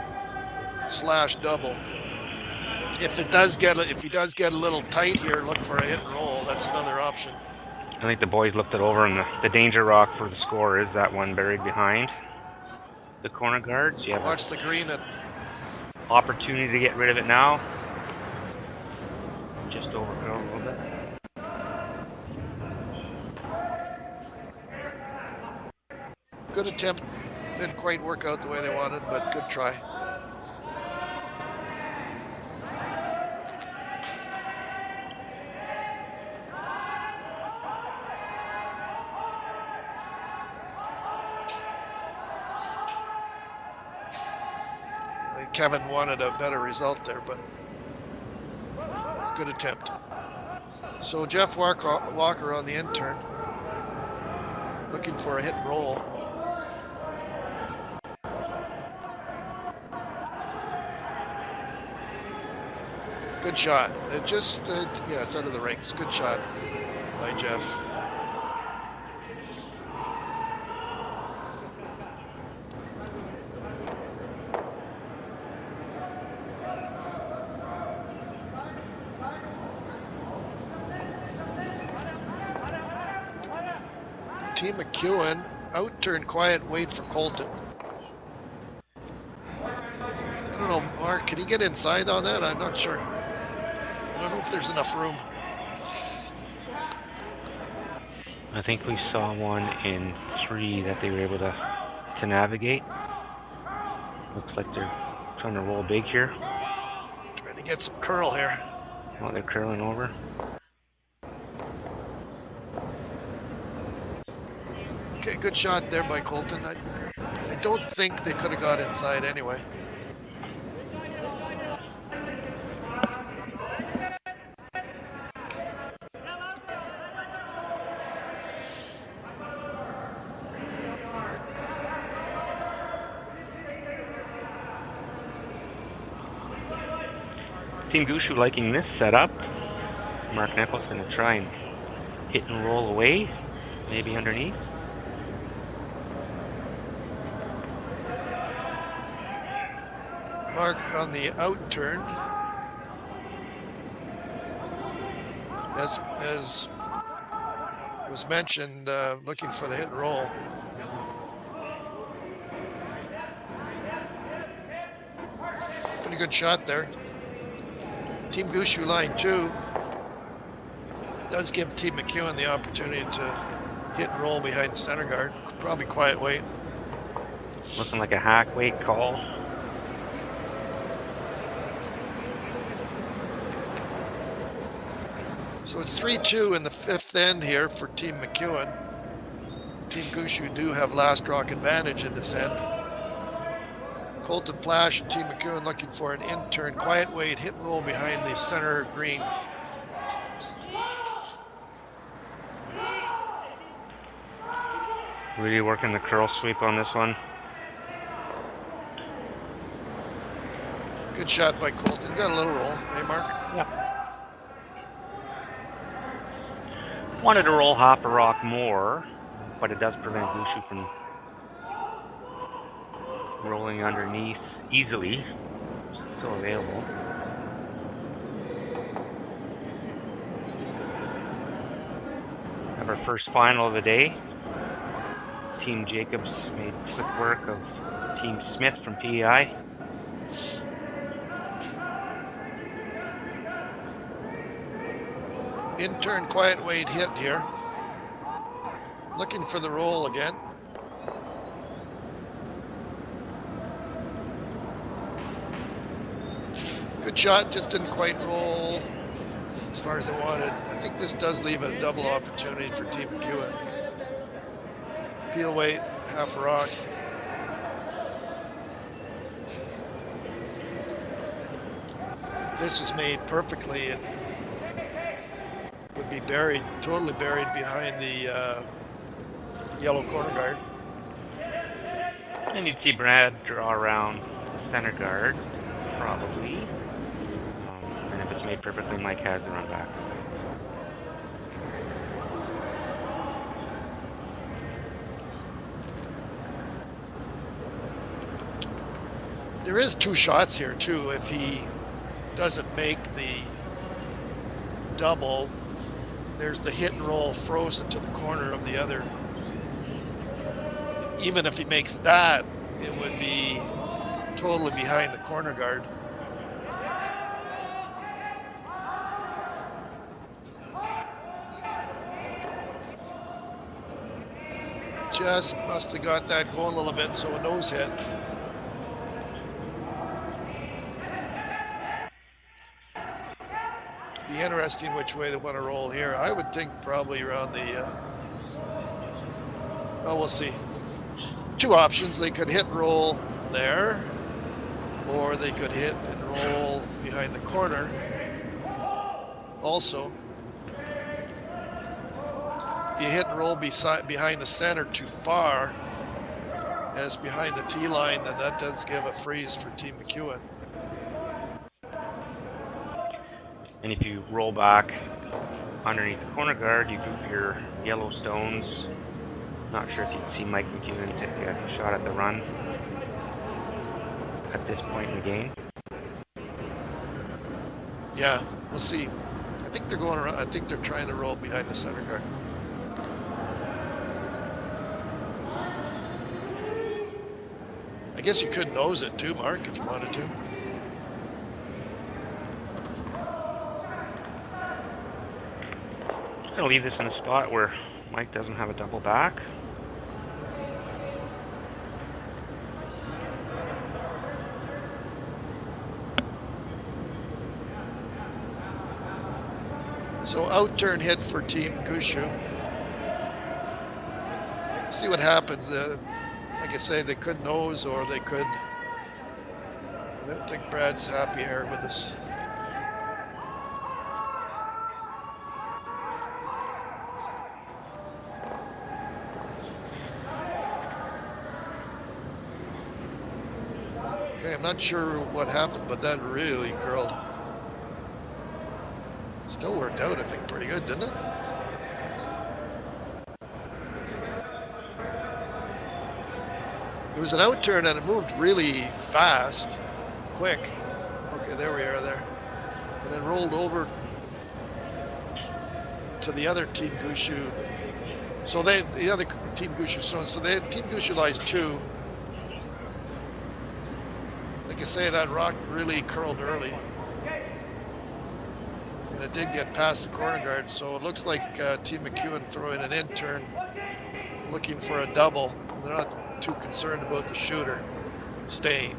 slash double. If he does get a little tight here, look for a hit and roll. That's another option. I think the boys looked it over, and the danger rock for the score is that one buried behind the corner guards. You have watch the green. Opportunity to get rid of it now. Just overcurl a little bit. Good attempt. Didn't quite work out the way they wanted, but good try. Kevin wanted a better result there, but good attempt. So Jeff Walker on the end turn, looking for a hit and roll. Good shot. It just, yeah, it's out of the rings. Good shot by Jeff. Team McEwen out-turn quiet wait for Colton. I don't know, Mark, can he get inside on that? I'm not sure. I don't know if there's enough room. I think we saw one in 3 that they were able to navigate. Looks like they're trying to roll big here. Trying to get some curl here. Oh, they're curling over. Okay, good shot there by Colton. I don't think they could have got inside anyway. Team Gushue liking this setup. Marc Nichols going to try and hit and roll away, maybe underneath. Marc on the out turn. As was mentioned, looking for the hit and roll. Pretty good shot there. Team Gushue line 2 does give Team McEwen the opportunity to hit and roll behind the center guard. Probably quiet weight. Looking like a hack weight call. So it's 3-2 in the 5th end here for Team McEwen. Team Gushue do have last rock advantage in this end. Colton Flash and Team McEwen looking for an in-turn quiet weight hit and roll behind the center green. Really working the curl sweep on this one. Good shot by Colton. Got a little roll. Hey, Mark? Yeah. Wanted to roll half a rock more, but it does prevent Gushue from rolling underneath easily. Still available. Have our first final of the day. Team Jacobs made quick work of Team Smith from PEI. In-turn quiet weight hit here. Looking for the roll again. Good shot, just didn't quite roll as far as I wanted. I think this does leave a double opportunity for Team McEwen. Peel weight, half a rock. If this is made perfectly, it would be buried, totally buried behind the yellow corner guard. And you'd see Brad draw around the center guard, probably. And if it's made perfectly, Mike has the run back. There is two shots here too. If he doesn't make the double, there's the hit and roll frozen to the corner of the other. Even if he makes that, it would be totally behind the corner guard. Just must have got that going a little bit, so a nose hit. Be interesting which way they want to roll here. I would think probably around the, well, we'll see. Two options. They could hit and roll there, or they could hit and roll behind the corner also. If you hit and roll behind the center too far, as behind the tee line, then that does give a freeze for Team McEwen. And if you roll back underneath the corner guard, you group your yellow stones. Not sure if you can see Mike McEwen take a shot at the run at this point in the game. Yeah, we'll see. I think they're going around. I think they're trying to roll behind the center guard. I guess you could nose it too, Mark, if you wanted to. Just gonna leave this in a spot where Mike doesn't have a double back. So out-turn hit for Team Gushue. See what happens. Like I say, they could nose or they could. I don't think Brad's happy here with this. Okay, I'm not sure what happened, but that really curled. Still worked out, I think, pretty good, didn't it? It was an out-turn and it moved really fast, quick. Okay, there we are there. And then rolled over to the other Team Gushue. So the other Team Gushue, so Team Gushue lies 2. Like I say, that rock really curled early. And it did get past the corner guard, so it looks like Team McEwen throwing an in-turn, looking for a double. They're not too concerned about the shooter staying.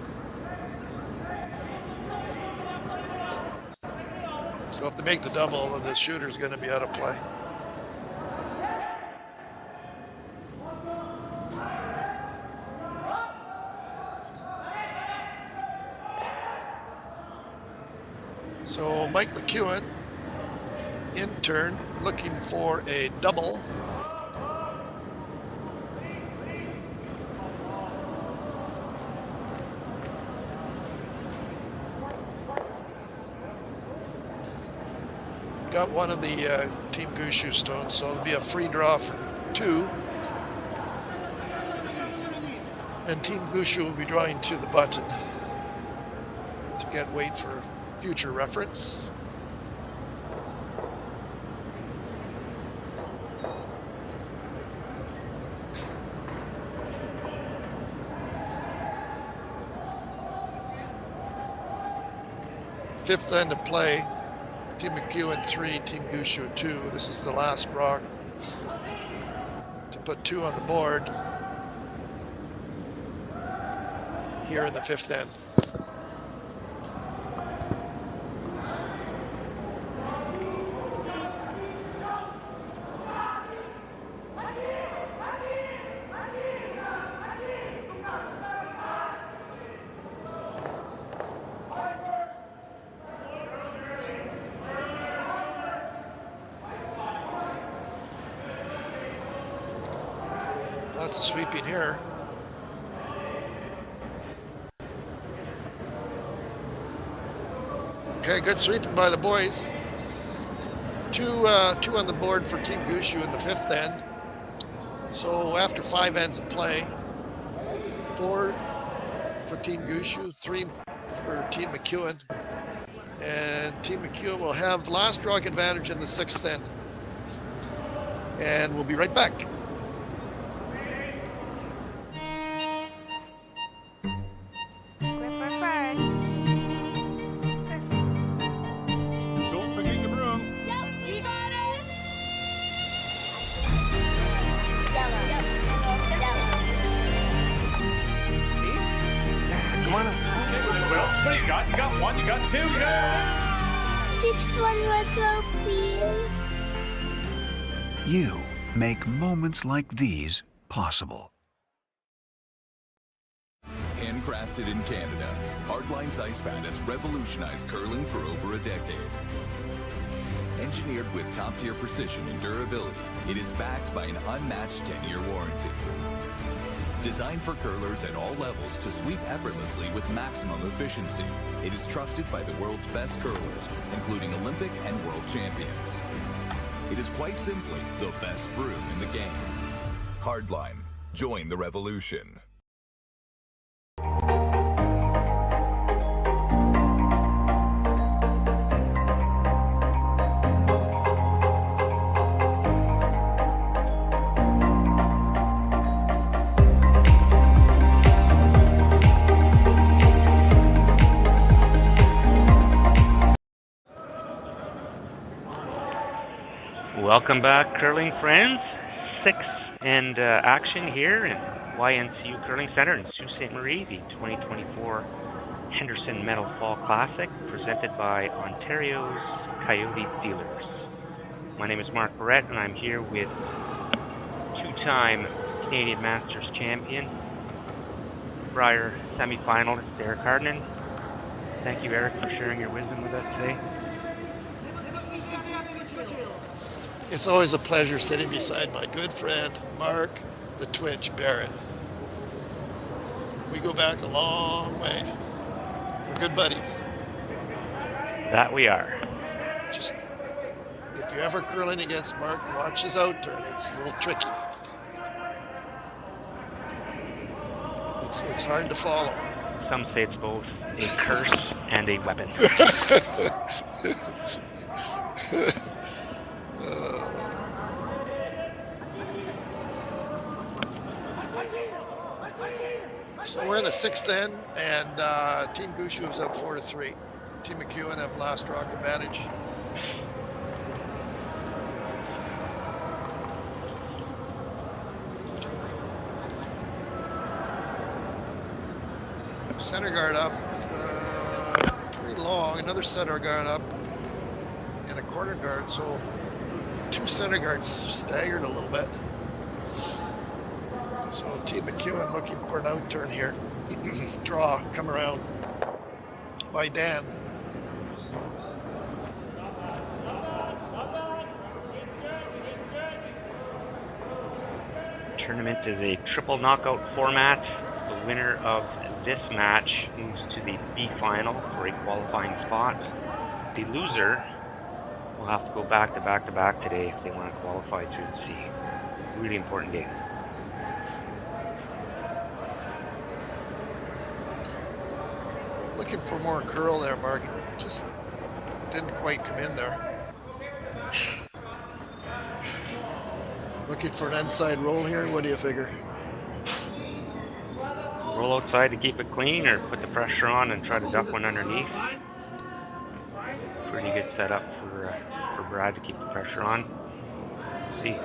So if they make the double, then the shooter's going to be out of play. So Mike McEwen, in turn, looking for a double. Got one of the Team Gushue stones, so it'll be a free draw for 2. And Team Gushue will be drawing to the button to get weight for future reference. Fifth end of play. Team McEwen 3, Team Gushue 2. This is the last rock to put 2 on the board here in the 5th end. Lots of sweeping here. Okay, good sweeping by the boys. Two on the board for Team Gushue in the 5th end. So after 5 ends of play, 4 for Team Gushue, 3 for Team McEwen. And Team McEwen will have last draw advantage in the 6th end. And we'll be right back. Don't forget your brooms. You got it. Come on up. Okay, well, what do you got? You got 1, you got 2, you got... Just 1 more throw, please. You make moments like these possible. Handcrafted in Canada, Hardline's ice pad has revolutionized curling for over a decade. Engineered with top-tier precision and durability, it is backed by an unmatched 10-year warranty. Designed for curlers at all levels to sweep effortlessly with maximum efficiency, it is trusted by the world's best curlers, including Olympic and world champions. It is quite simply the best broom in the game. Hardline. Join the revolution. Welcome back, curling friends. 6th end action here in YNCU Curling Center in Sault Ste. Marie, the 2024 Henderson Medal Fall Classic, presented by Ontario's Kioti dealers. My name is Marc, and I'm here with 2-time Canadian Masters champion, Brier semi-finalist Eric Harnden. Thank you, Eric, for sharing your wisdom with us today. It's always a pleasure sitting beside my good friend, Marc, the Twitch Barrette. We go back a long way. We're good buddies. That we are. Just, if you're ever curling against Marc, watch his out turn. It's a little tricky. It's hard to follow. Some say it's both a curse and a weapon. So we're in the 6th end, and Team Gushue is up 4-3. Team McEwen have last rock advantage. Center guard up, pretty long. Another center guard up, and a corner guard. So 2 center guards staggered a little bit. So Team McEwen looking for an out turn here. Draw, come around by Dan. Tournament is a triple knockout format. The winner of this match moves to the B final for a qualifying spot. The loser will have to go back to back to back today if they want to qualify to the C. Really important game. Looking for more curl there, Marc. Just didn't quite come in there. Looking for an inside roll here. What do you figure? Roll outside to keep it clean, or put the pressure on and try to duck one underneath. Pretty good setup for Brad to keep the pressure on. See.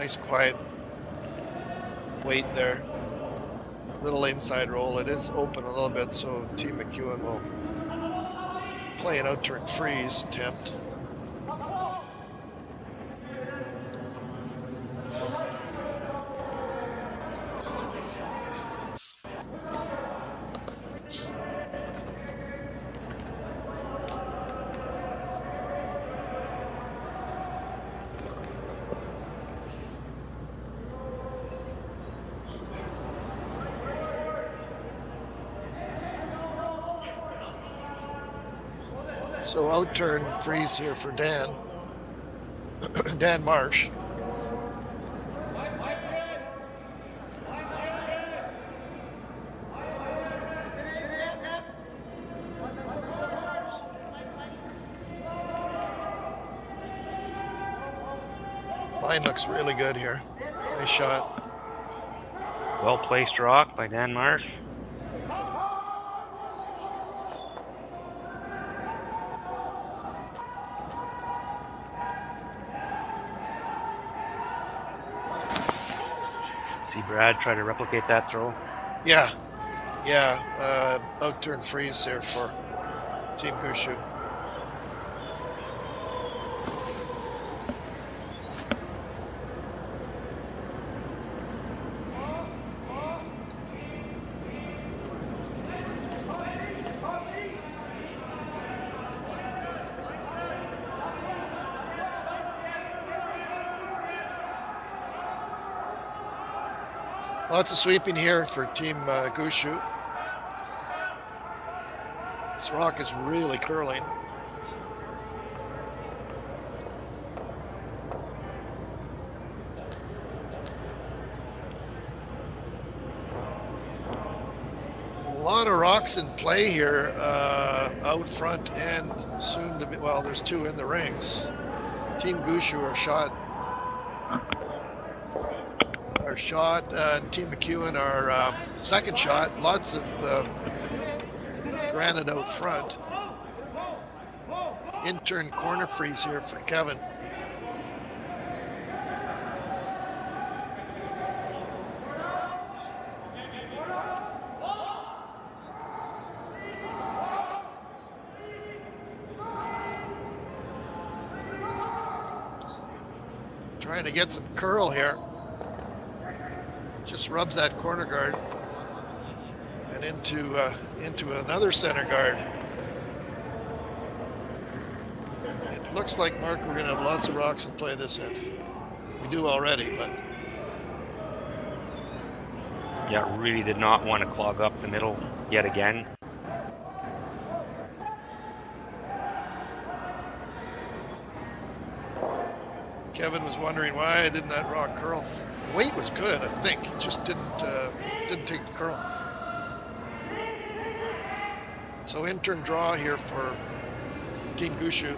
Nice quiet weight there. Little inside roll. It is open a little bit, so Team McEwen will play an out-turn freeze attempt. So out-turn freeze here for Dan. Dan Marsh. Line looks really good here. Nice shot. Well-placed rock by Dan Marsh. See Brad try to replicate that throw. Yeah. Out-turn freeze here for Team Gushue. Lots of sweeping here for Team Gushue. This rock is really curling. A lot of rocks in play here out front and soon to be, well, there's two in the rings. Team Gushue are shot. And Team McEwen are second shot. Lots of granite out front. In-turn corner freeze here for Kevin. Trying to get some curl here. Just rubs that corner guard and into another center guard. It looks like, Marc, we're going to have lots of rocks in play this end. We do already, but... Yeah, really did not want to clog up the middle yet again. Kevin was wondering why didn't that rock curl. The weight was good, I think. It just didn't take the curl. So in-turn draw here for Team Gushue.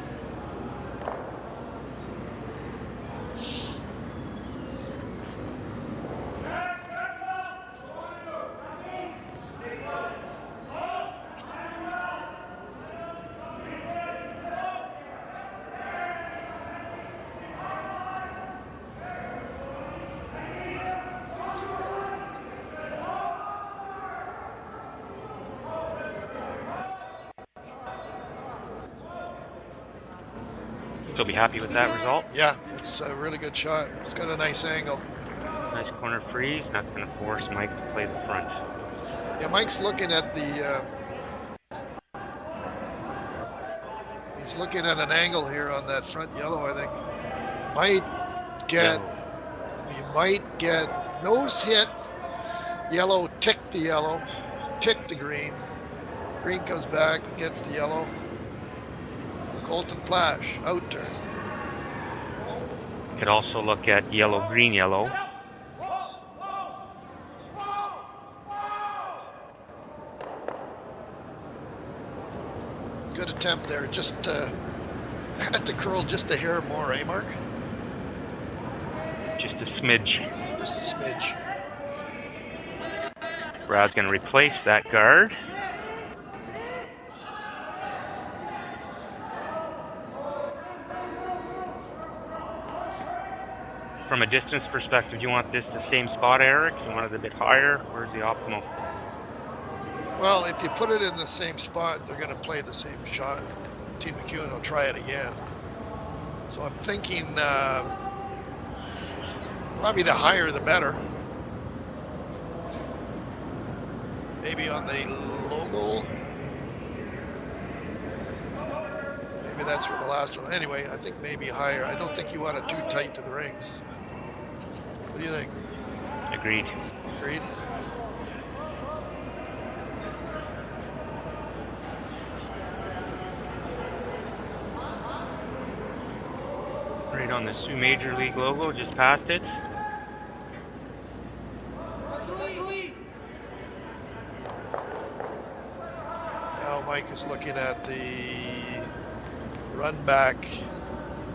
Still be happy with that result. Yeah, it's a really good shot. It's got a nice angle. Nice corner freeze. Not going to force Mike to play the front. Yeah, Mike's looking at the... he's looking at an angle here on that front yellow, I think. You might get nose hit, yellow, tick the yellow, tick the green. Green comes back and gets the yellow. Colton Flash, out turn. Could also look at yellow, green, yellow. Good attempt there. Just had to curl just a hair more, eh, Marc? Just a smidge. Just a smidge. Brad's going to replace that guard. From a distance perspective, do you want this the same spot, Eric? You want it a bit higher? Where's the optimal? Well, if you put it in the same spot, they're going to play the same shot. Team McEwen will try it again. So I'm thinking probably the higher the better. Maybe on the logo. Maybe that's for the last one. Anyway, I think maybe higher. I don't think you want it too tight to the rings. What do you think? Agreed. Agreed? Right on the Sioux Major League logo, just past it. Now Mike is looking at the run back,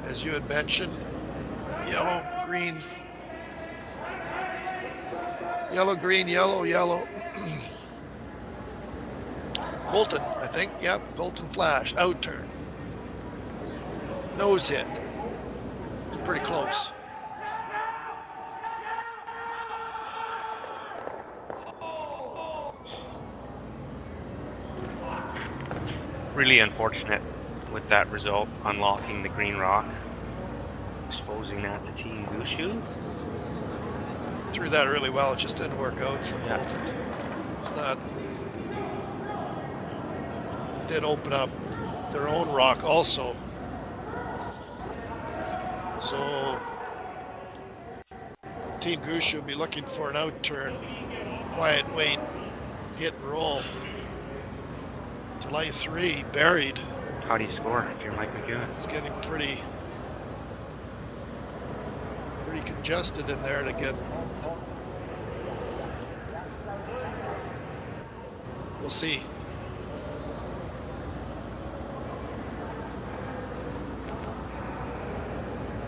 as you had mentioned. Yellow, green. Yellow, green, yellow, yellow. Colton, I think. Yep, Colton flash. Out turn. Nose hit. It's pretty close. Really unfortunate with that result, unlocking the green rock, exposing that to Team Gushue. Threw that really well. It just didn't work out for Colton. It's not. It did open up their own rock also. So Team Gushue will be looking for an out turn, quiet wait, hit and roll. To light 3, buried. How do you score if you're Mike McEwen? It's getting pretty congested in there to get. We'll see.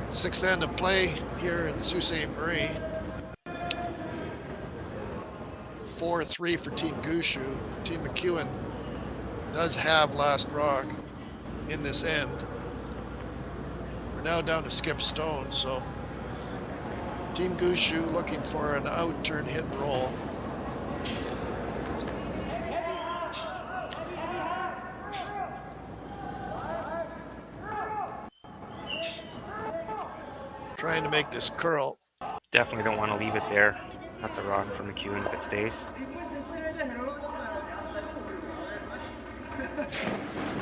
Sixth end of play here in Sault Ste.Marie. 4-3 for Team Gushue. Team McEwen does have last rock in this end. We're now down to skip stone, so Team Gushue looking for an out turn hit and roll. Trying to make this curl. Definitely don't want to leave it there. That's a rock for McEwen if it stays.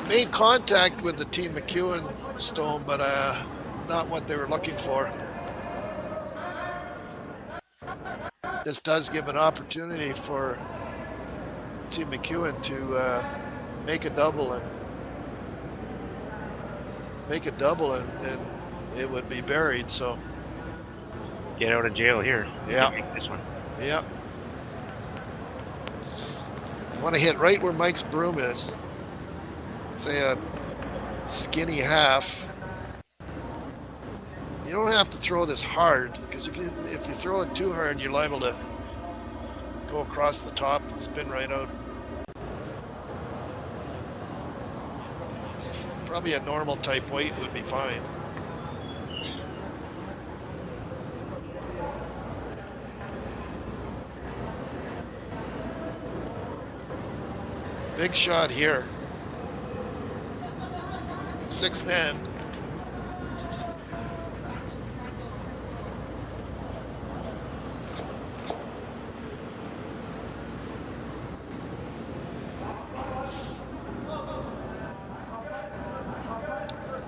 Made contact with the Team McEwen stone, but not what they were looking for. This does give an opportunity for Team McEwen to make a double and it would be buried. So get out of jail here. Yeah. Make this one. Yeah. Want to hit right where Mike's broom is. Say a skinny half. You don't have to throw this hard, because if you throw it too hard, you're liable to go across the top and spin right out. Probably a normal type weight would be fine. Big shot here. Sixth end.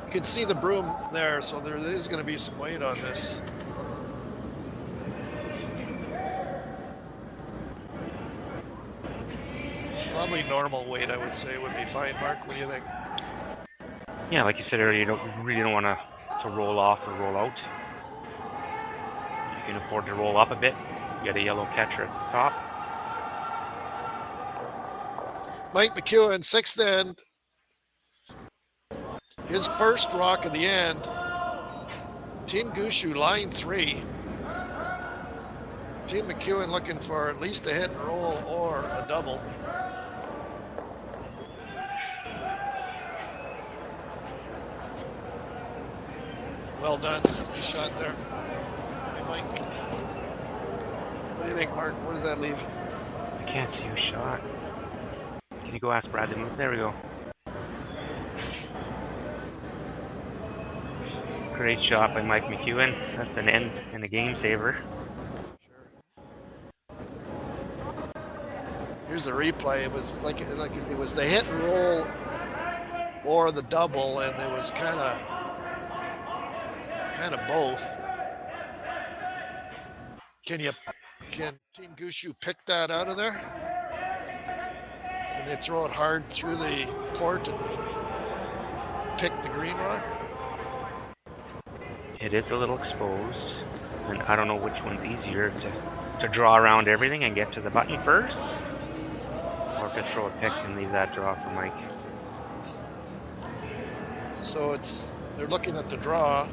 You can see the broom there, so there is going to be some weight on this. Probably normal weight, I would say, would be fine. Marc, what do you think? Yeah, like you said earlier, you really don't want to roll off or roll out. You can afford to roll up a bit. You got a yellow catcher at the top. Mike McEwen, sixth end. His first rock of the end. Team Gushue, line 3. Team McEwen looking for at least a hit and roll or a double. Well done. Good shot there. Mike. What do you think, Marc? Where does that leave? I can't see who shot. Can you go ask Brad to move? There we go. Great shot by Mike McEwen. That's an end and a game saver. Here's the replay. It was like it was the hit and roll or the double, and it was kind of both. Can Team Gushue pick that out of there? And they throw it hard through the port and pick the green rock? It is a little exposed, and I don't know which one's easier to draw around everything and get to the button first, or to throw it picked and leave that draw for Mike. So they're looking at the draw.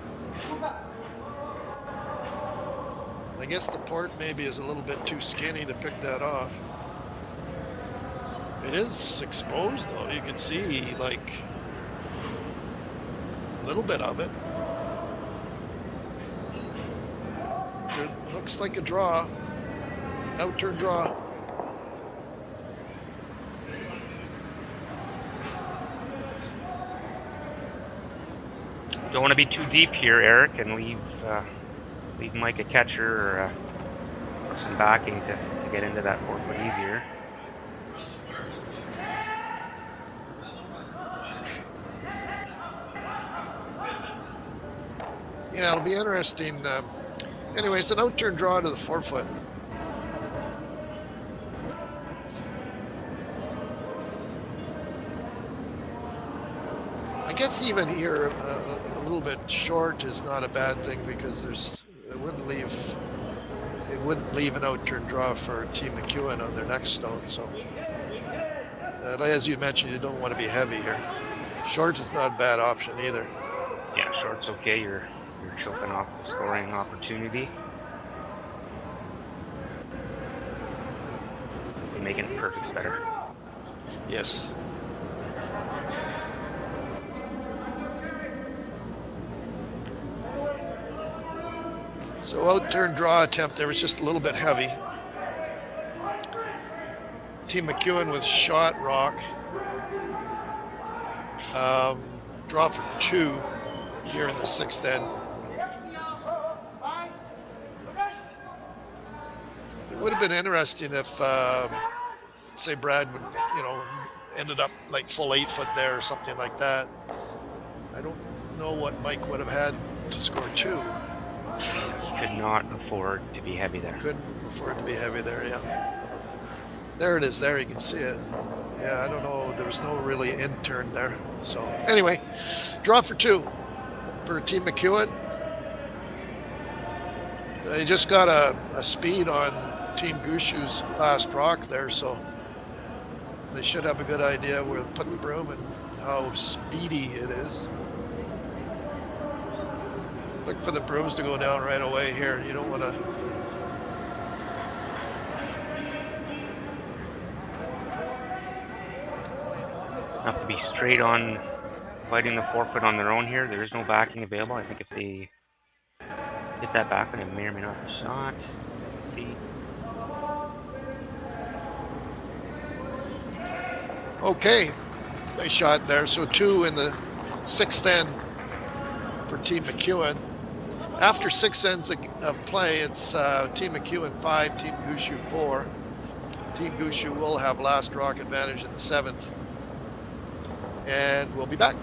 I guess the port maybe is a little bit too skinny to pick that off. It is exposed though. You can see like a little bit of it. It looks like a draw. Outturn draw. Don't want to be too deep here, Eric, and leave Mike a catcher or some backing to get into that 4 foot easier. Yeah, it'll be interesting. Anyway, it's an outturn draw to the 4 foot. I guess even here, a little bit short is not a bad thing because it wouldn't leave an outturn draw for Team McEwen on their next stone. So, as you mentioned, you don't want to be heavy here. Short is not a bad option either. Yeah, short's okay. You're choking off the scoring opportunity. You're making perfects better. Yes. So outturn draw attempt there was just a little bit heavy. Team McEwen with shot rock. Draw for 2 here in the 6th end. It would have been interesting if, say, Brad would, ended up like full 8 foot there or something like that. I don't know what Mike would have had to score 2. Could not afford to be heavy there. Couldn't afford to be heavy there, yeah. There it is there, you can see it. Yeah, I don't know, there was no really in turn there. So anyway, draw for 2 for Team McEwen. They just got a speed on Team Gushue's last rock there, so they should have a good idea where to put the broom and how speedy it is. Look for the brooms to go down right away here. You don't want to. Have to be straight on fighting the 4 foot on their own here. There is no backing available. I think if they hit that back, then it may or may not have shot. Let's see. Okay, nice shot there. So 2 in the 6th end for Team McEwen. After 6 ends of play, it's Team McEwen 5, Team Gushue 4. Team Gushue will have last rock advantage in the 7th. And we'll be back.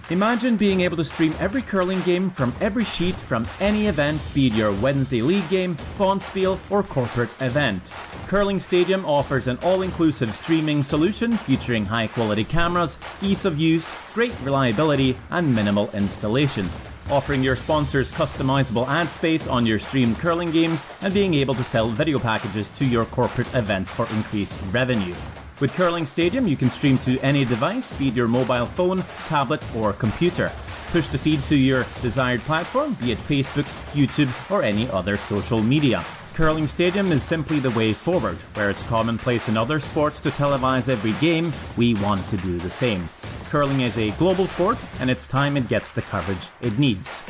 Imagine being able to stream every curling game from every sheet from any event, be it your Wednesday league game, bonspiel, or corporate event. Curling Stadium offers an all-inclusive streaming solution featuring high-quality cameras, ease of use, great reliability, and minimal installation. Offering your sponsors customizable ad space on your streamed curling games and being able to sell video packages to your corporate events for increased revenue. With Curling Stadium, you can stream to any device, be it your mobile phone, tablet, or computer. Push the feed to your desired platform, be it Facebook, YouTube, or any other social media. Curling Stadium is simply the way forward. Where it's commonplace in other sports to televise every game, we want to do the same. curling is a global sport, and it's time it gets the coverage it needs.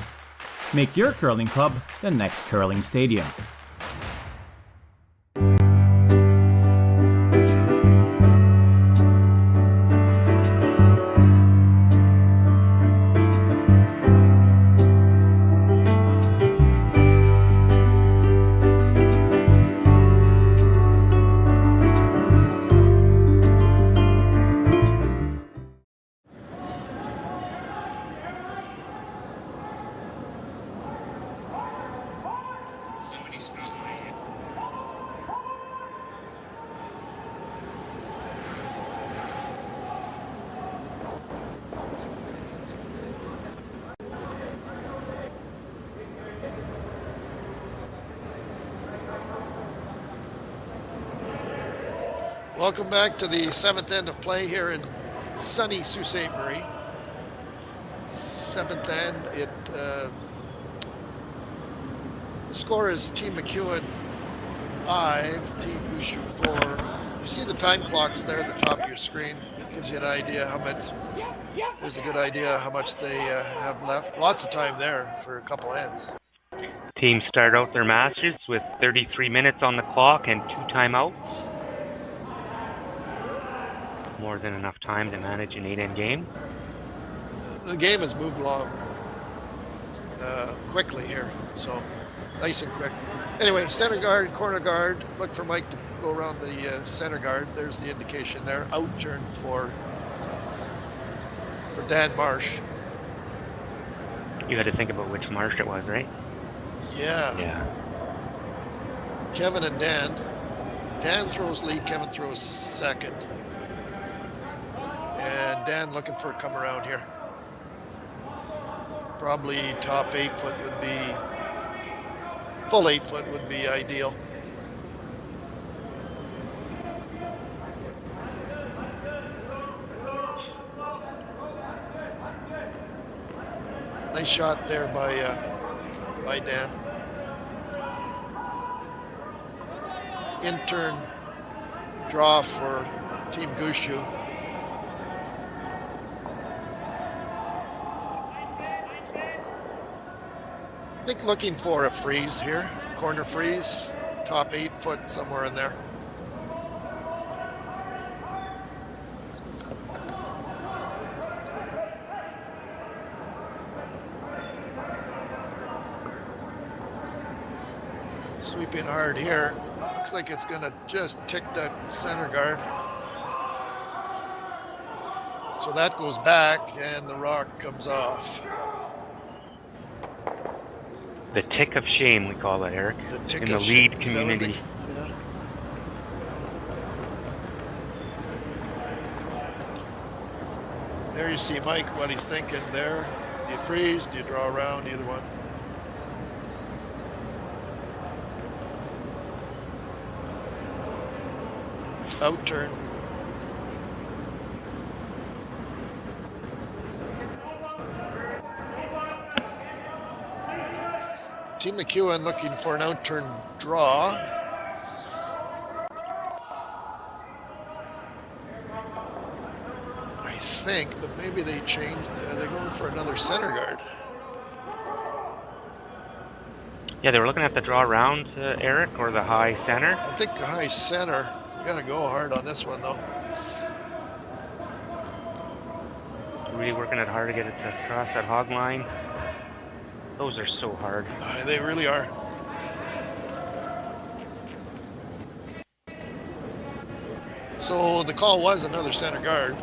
Make your curling club the next curling stadium. Welcome back to the 7th end of play here in sunny Sault Ste. Marie. 7th end, the score is Team McEwen 5, Team Gushue 4. You see the time clocks there at the top of your screen. Gives you an idea how much, there's a good idea how much they have left. Lots of time there for a couple ends. Teams start out their matches with 33 minutes on the clock and 2 timeouts. More than enough time to manage an 8-end game. The game has moved along quickly here, so nice and quick. Anyway, center guard, corner guard. Look for Mike to go around the center guard. There's the indication there. Out turn for Dan Marsh. You had to think about which Marsh it was, right? Yeah. Kevin and Dan. Dan throws lead, Kevin throws second. And Dan looking for a come around here. Probably top 8 foot would be, full 8 foot would be ideal. Nice shot there by Dan. In-turn draw for Team Gushue. I think looking for a freeze here, corner freeze, top 8 foot, somewhere in there. Sweeping hard here. Looks like it's gonna just tick that center guard. So that goes back and the rock comes off. The tick of shame, we call it, Eric, the tick in the lead community. Yeah. There you see Mike, what he's thinking there. Do you freeze? Do you draw around? Either one. Out turn. Team McEwen looking for an out-turn draw. I think, but maybe they changed. They're going for another center guard. Yeah, they were looking at the draw around, Eric, or the high center. I think the high center. You got to go hard on this one, though. Really working it hard to get it to cross that hog line. Those are so hard. They really are. So the call was another center guard.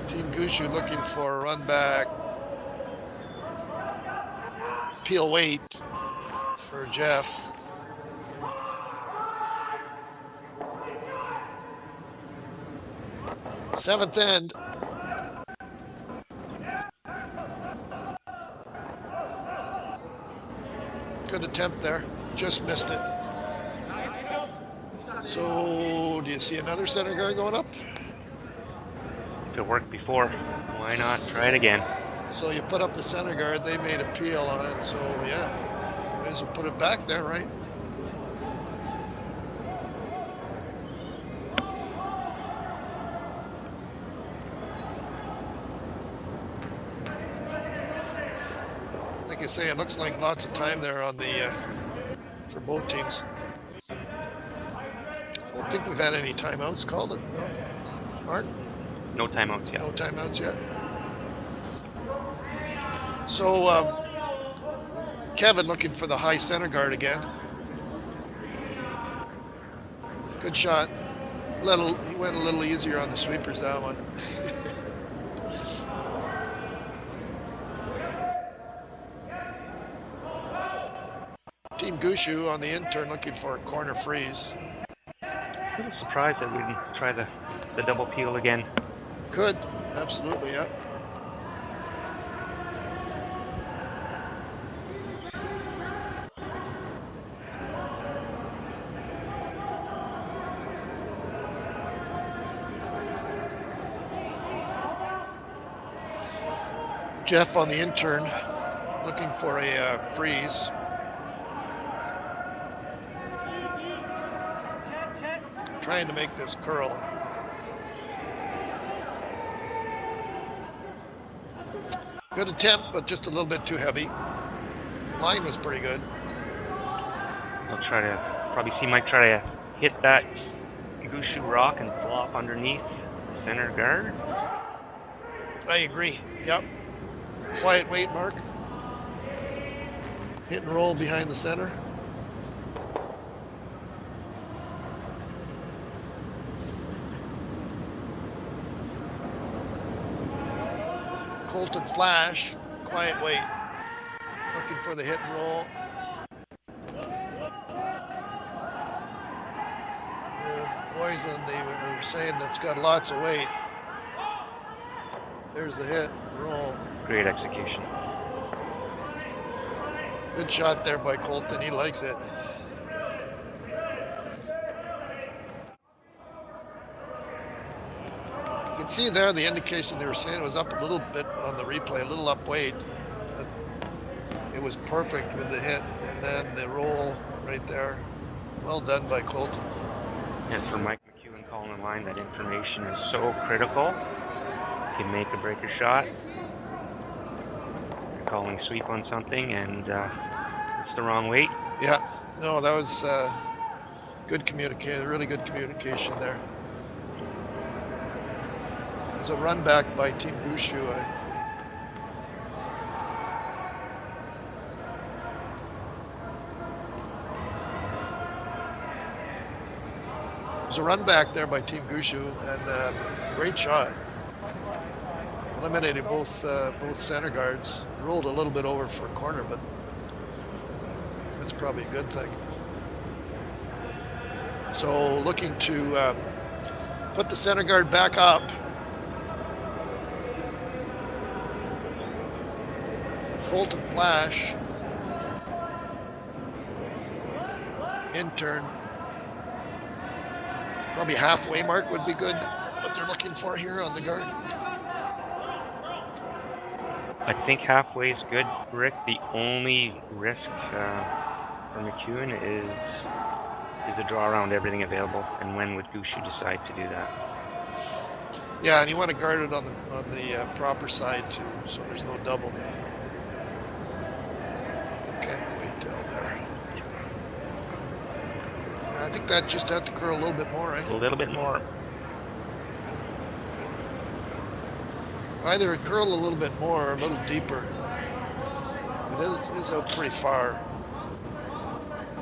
Team Gushue looking for a run back. Peel weight for Jeff. Seventh end. Good attempt there, just missed it. So, do you see another center guard going up? If it worked before, why not try it again? So you put up the center guard, they made a peel on it, so yeah, may as well put it back there, right? like I say, it looks like lots of time there on the for both teams. I don't think we've had any timeouts called. It no, Mark? No timeouts yet. No timeouts yet. So Kevin looking for the high center guard again. Good shot. He went a little easier on the sweepers that one. Team Gushue on the intern looking for a corner freeze. A little surprised that we didn't try the double peel again. Could, absolutely, yeah. Jeff on the intern looking for a freeze. Trying to make this curl. Good attempt, but just a little bit too heavy. The line was pretty good. I'll try to probably see Mike try to hit that Gushue rock and flop underneath center guard. I agree. Yep. Quiet wait, Mark. Hit and roll behind the center. Colton flash. Quiet wait. Looking for the hit and roll. Boys, and they were saying that's got lots of weight. There's the hit and roll. Great execution. Good shot there by Colton. He likes it. You can see there the indication they were saying it was up a little bit on the replay, a little up weight. But it was perfect with the hit and then the roll right there. Well done by Colton. And for Mike McEwen calling the line, that information is so critical. You can make or break your shot. You're calling sweep on something and it's the wrong weight. Yeah, no, that was good communication, really good communication there. There's a run back by Team Gushue. There's a run back there by Team Gushue and great shot. Eliminated both center guards. Rolled a little bit over for a corner, but that's probably a good thing. So looking to put the center guard back up. Colton flash. Intern. Probably halfway mark would be good. What they're looking for here on the guard. I think halfway is good, Rick. The only risk for McEwen is a draw around everything available, and when would Gushue decide to do that? Yeah, and you want to guard it on the proper side too, so there's no double. Can't quite tell there. Yeah, I think that just had to curl a little bit more, right? A little bit more. Either it curled a little bit more or a little deeper. It is out pretty far.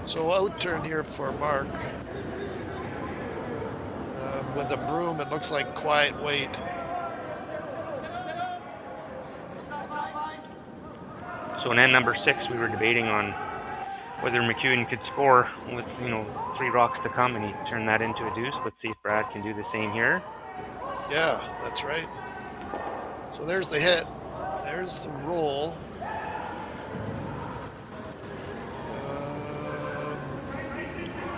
So out turn here for Marc. With the broom, it looks like quiet wait. So in end number 6, we were debating on whether McEwen could score with 3 rocks to come, and he turned that into a deuce. Let's see if Brad can do the same here. Yeah, that's right. So there's the hit. There's the roll.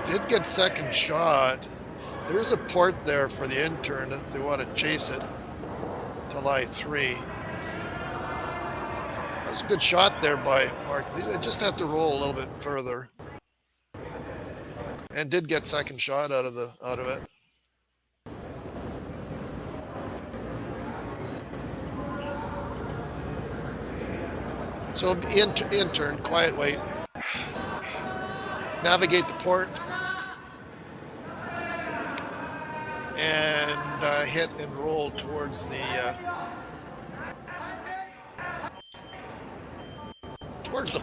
Did get second shot. There's a port there for the intern if they want to chase it to lie 3. That was a good shot there by Marc. They just had to roll a little bit further. And did get second shot out of it. So intern, quiet weight. Navigate the port. And hit and roll towards the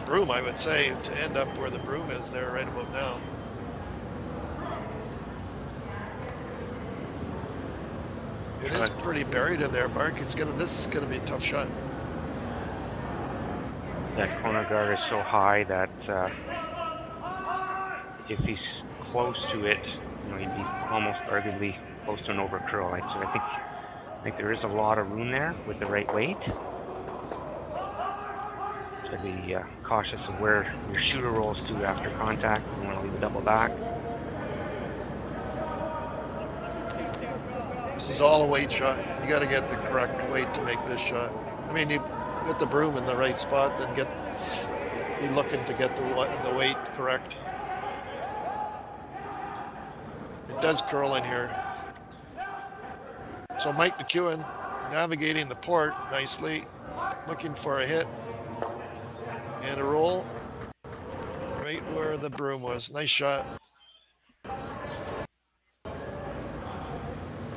Broom, I would say, to end up where the Broom is there right about now. It is pretty buried in there, Mark. This is gonna be a tough shot. That corner guard is so high that if he's close to it, he'd be almost arguably close to an over curl. So I think there is a lot of room there with the right weight. So be cautious of where your shooter rolls to after contact. You want to leave a double back. This is all a weight shot. You got to get the correct weight to make this shot. I mean, you get the Broom in the right spot, then be looking to get the weight correct. It does curl in here. So Mike McEwen navigating the port nicely, looking for a hit and a roll right where the Broom was. Nice shot.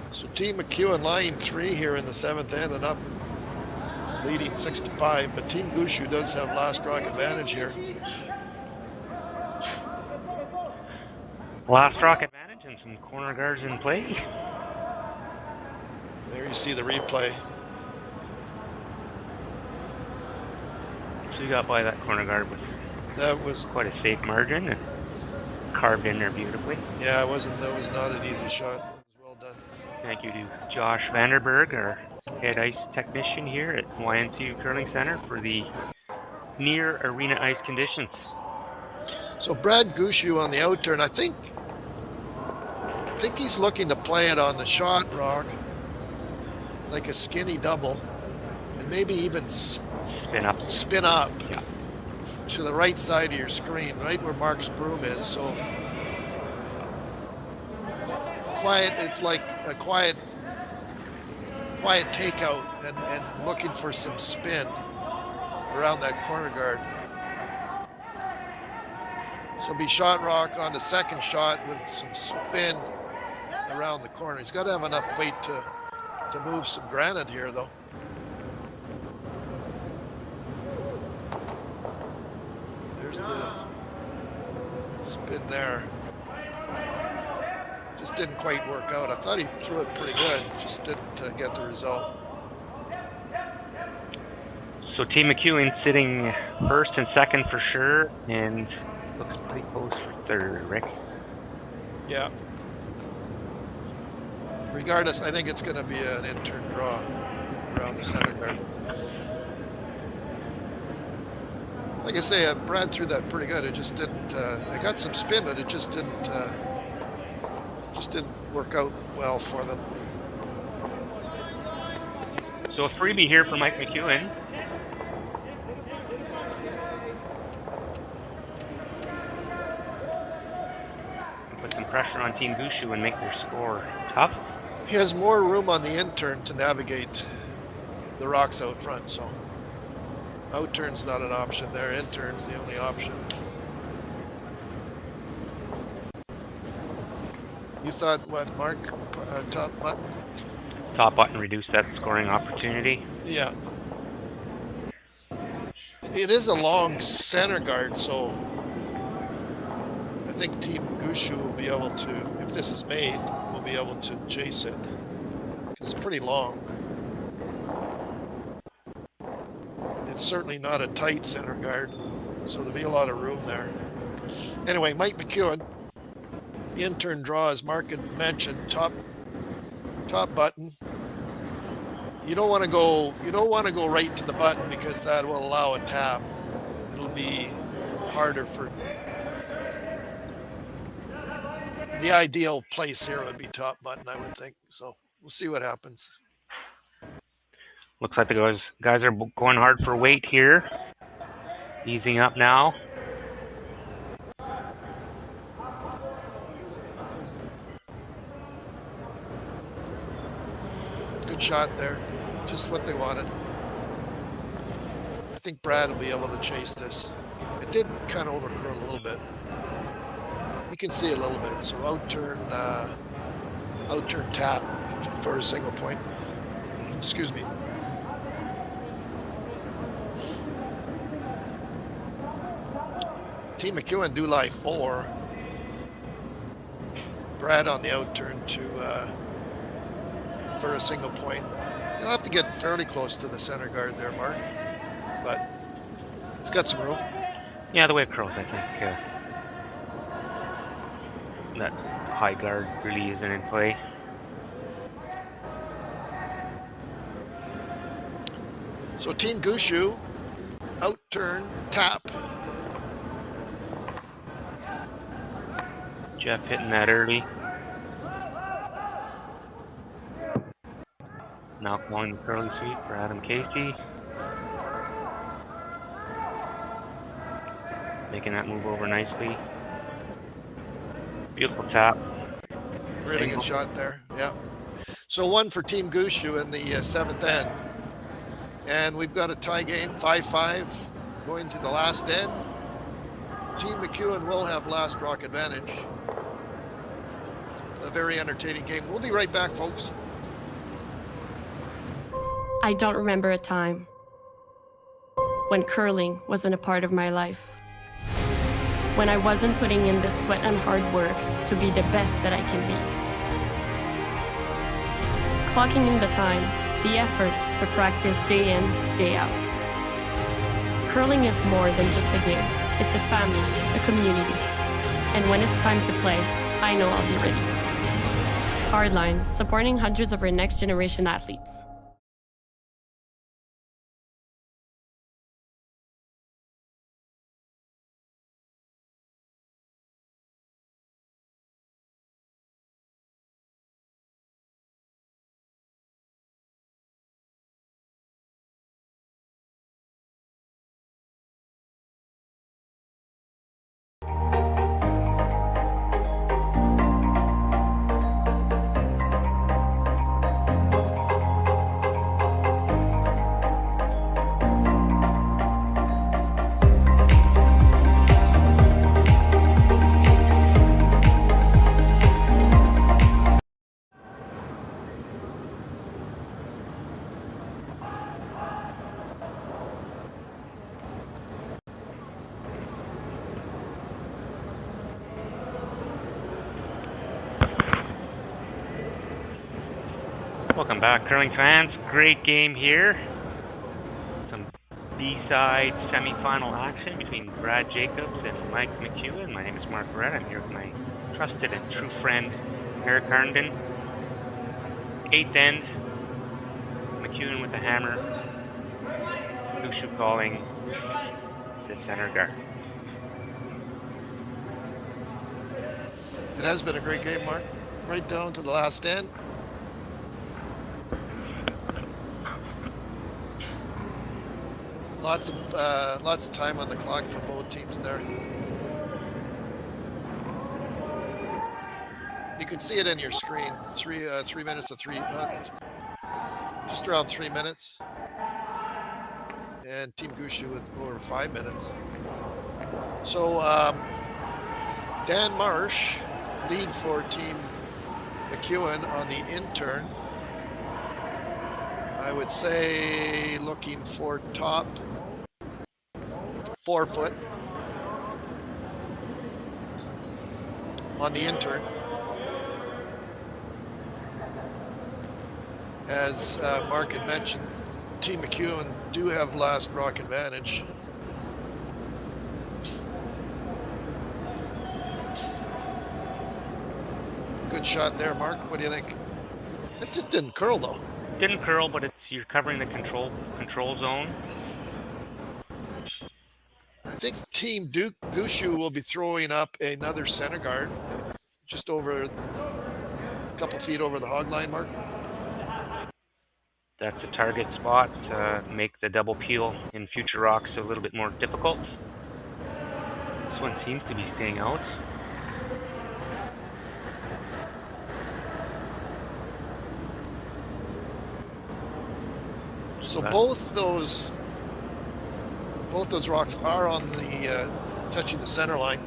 So Team McEwen line 3 here in the 7th and up, leading 6-5, but Team Gushue does have last rock advantage here. Last rock advantage and some corner guards in play. There you see the replay. So you got by that corner guard with that was quite a safe margin and carved in there beautifully. Yeah, that was not an easy shot. It was well done. Thank you to Josh Vanderberg, our head ice technician here at YNCU Curling Center for the near arena ice conditions. So Brad Gushue on the outturn, I think he's looking to play it on the shot rock, like a skinny double, and maybe even spin up yeah, to the right side of your screen, right where Marc's Broom is. So quiet, it's like a quiet takeout and looking for some spin around that corner guard. So be shot rock on the second shot with some spin around the corner. He's got to have enough weight to move some granite here, though. There's the spin there. Just didn't quite work out. I thought he threw it pretty good, just didn't get the result. So Team McEwen sitting first and second for sure, and looks pretty close for third, Rick. Yeah. Regardless, I think it's going to be an intern draw around the center guard. Like I say, Brad threw that pretty good. It just didn't. It got some spin, but it just didn't work out well for them. So a freebie here for Mike McEwen. Put some pressure on Team Gushue and make their score tough. He has more room on the intern to navigate the rocks out front, so outturn's not an option there. Intern's the only option. You thought what, Marc? Top button? Top button reduced that scoring opportunity. Yeah. It is a long center guard, so I think Team Gushue will be able to, if this is made, will be able to chase it. Because it's pretty long. It's certainly not a tight center guard, so there'll be a lot of room there. Anyway, Mike McEwen, intern draw, as Marc had mentioned, top button. You don't want to go right to the button because that will allow a tap. It'll be harder for. The ideal place here would be top button, I would think. So we'll see what happens. Looks like the guys are going hard for weight here. Easing up now. Good shot there. Just what they wanted. I think Brad will be able to chase this. It did kind of overcurl a little bit. You can see a little bit. So out turn tap for a single point. Excuse me. Team McEwen do lie 4. Brad on the out turn for a single point. You'll have to get fairly close to the center guard there, Mark. But it's got some room. Yeah, the way it curls, I think that high guard really isn't in play. So Team Gushue, out turn, tap. Jeff hitting that early. Now calling the curling sweep for Adam Casey. Making that move over nicely. Beautiful tap. Really good shot there, yeah. So 1 for Team Gushue in the 7th end. And we've got a tie game, 5-5, going to the last end. Team McEwen will have last rock advantage. It's a very entertaining game. We'll be right back, folks. I don't remember a time when curling wasn't a part of my life. When I wasn't putting in the sweat and hard work to be the best that I can be. Clocking in the time, the effort to practice day in, day out. Curling is more than just a game. It's a family, a community. And when it's time to play, I know I'll be ready. Hardline, supporting hundreds of our next generation athletes. Welcome back, curling fans. Great game here. Some B-side semi-final action between Brad Jacobs and Mike McEwen. My name is Marc. I'm here with my trusted and true friend, Eric Harnden. 8th end. McEwen with the hammer. Gushue calling the center guard. It has been a great game, Mark. Right down to the last end. Lots of time on the clock for both teams there. You can see it in your screen. 3 minutes of just around 3 minutes, and Team Gushue with over 5 minutes. So Dan Marsh lead for Team McEwen on the intern. I would say looking for top 4 foot on the intern. As Mark had mentioned, Team McEwen do have last rock advantage. Good shot there, Mark. What do you think? It just didn't curl though. Didn't curl, but you're covering the control zone. I think Team Gushue will be throwing up another center guard, just over a couple feet over the hog line, Mark. That's a target spot to make the double peel in future rocks a little bit more difficult. This one seems to be staying out. So both those Both those rocks are on the touching the center line,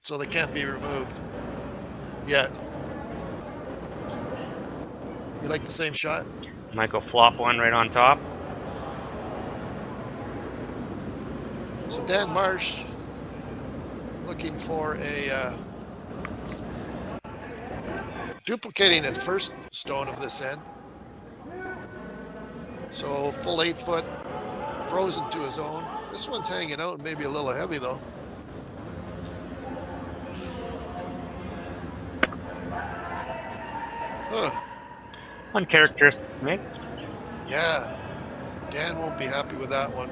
so they can't be removed yet. You like the same shot? Michael flop one right on top. So Dan Marsh looking for a duplicating his first stone of this end. So full 8 foot, frozen to his own. This one's hanging out, maybe a little heavy though. Huh. Uncharacteristic mix. Yeah, Dan won't be happy with that one.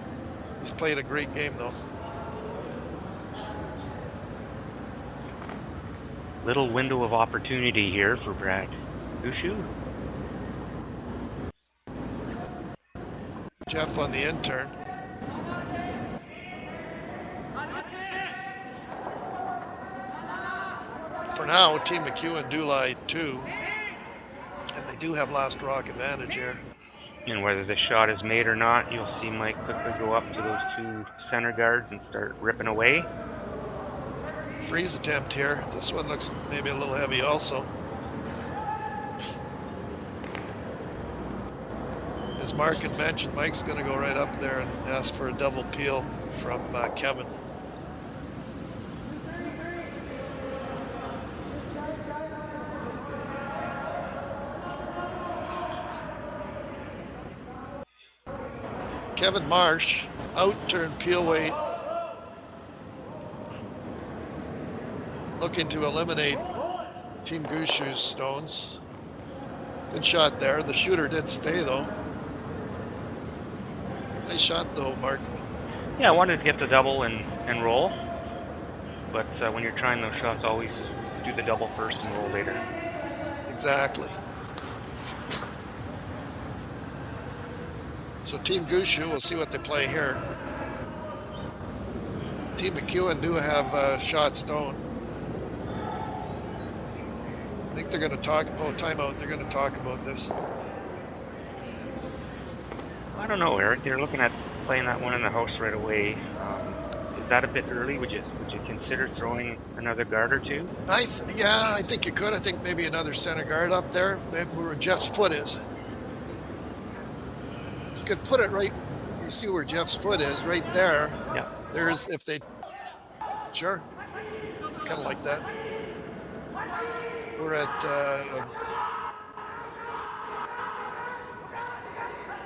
He's played a great game though. Little window of opportunity here for Brad Gushue. Jeff on the end turn. For now, Team McEwen do lie 2, and they do have last rock advantage here. And whether the shot is made or not, you'll see Mike quickly go up to those 2 center guards and start ripping away. Freeze attempt here. This one looks maybe a little heavy also. As Marc had mentioned, Mike's going to go right up there and ask for a double peel from Kevin. Kevin Marsh, out turn peel weight, looking to eliminate Team Gushue's stones. Good shot there. The shooter did stay though. Nice shot though, Marc. Yeah, I wanted to get the double and roll. But when you're trying those shots, always do the double first and roll later. Exactly. So Team Gushue, we'll see what they play here. Team McEwen do have shot stone. I think they're going to talk about timeout. They're going to talk about this. I don't know, Eric. They're looking at playing that one in the house right away. Is that a bit early? Would you consider throwing another guard or 2? Yeah, I think you could. I think maybe another center guard up there, maybe where Jeff's foot is. You could put it right. You see where Jeff's foot is, right there. Yeah. There's if they. Sure. Kind of like that. We're at.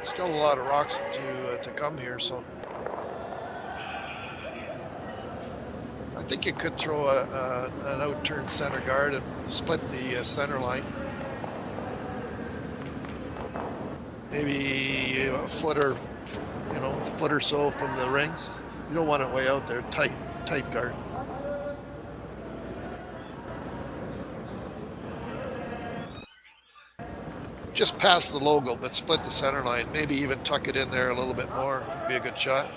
Still a lot of rocks to come here, so I think you could throw an out-turn center guard and split the center line. Maybe a foot or so from the rings. You don't want it way out there. Tight guard. Just past the logo, but split the center line. Maybe even tuck it in there a little bit more. Be a good shot.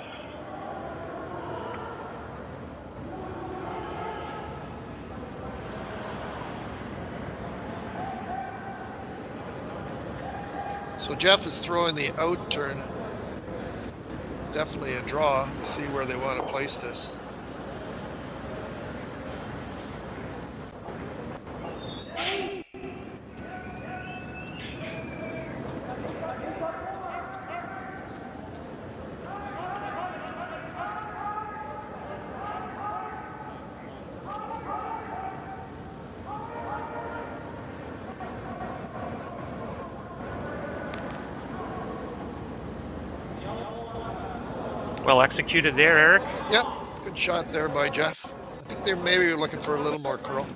So Jeff is throwing the out turn. Definitely a draw to see where they want to place this. Well executed there, Eric. Yep, good shot there by Jeff. I think they're maybe looking for a little more curl.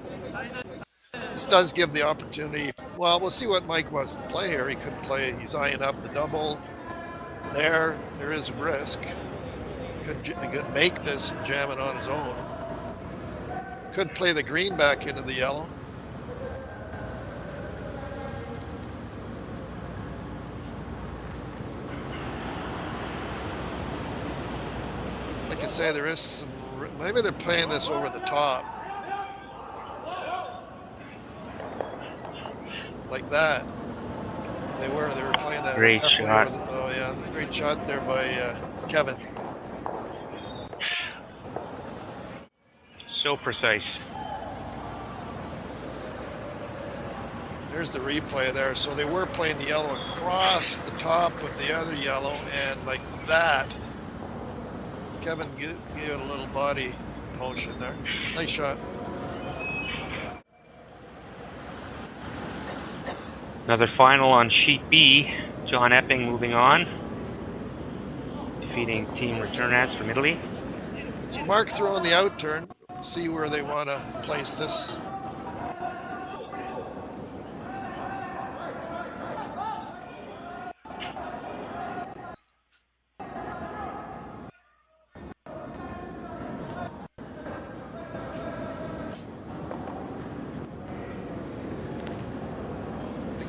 This does give the opportunity. Well, we'll see what Mike wants to play here. He could play, he's eyeing up the double. There is a risk. Could make this and jam it on his own. Could play the green back into the yellow. Like I say, there is some, maybe they're playing this over the top. Like that. They were playing that. Great shot. Oh yeah, the great shot there by Kevin. So precise. There's the replay there. So they were playing the yellow across the top of the other yellow, and like that, Kevin gave it a little body motion there. Nice shot. Another final on sheet B. John Epping moving on, defeating Team Returnas from Italy. So Marc throwing the out turn. See where they want to place this.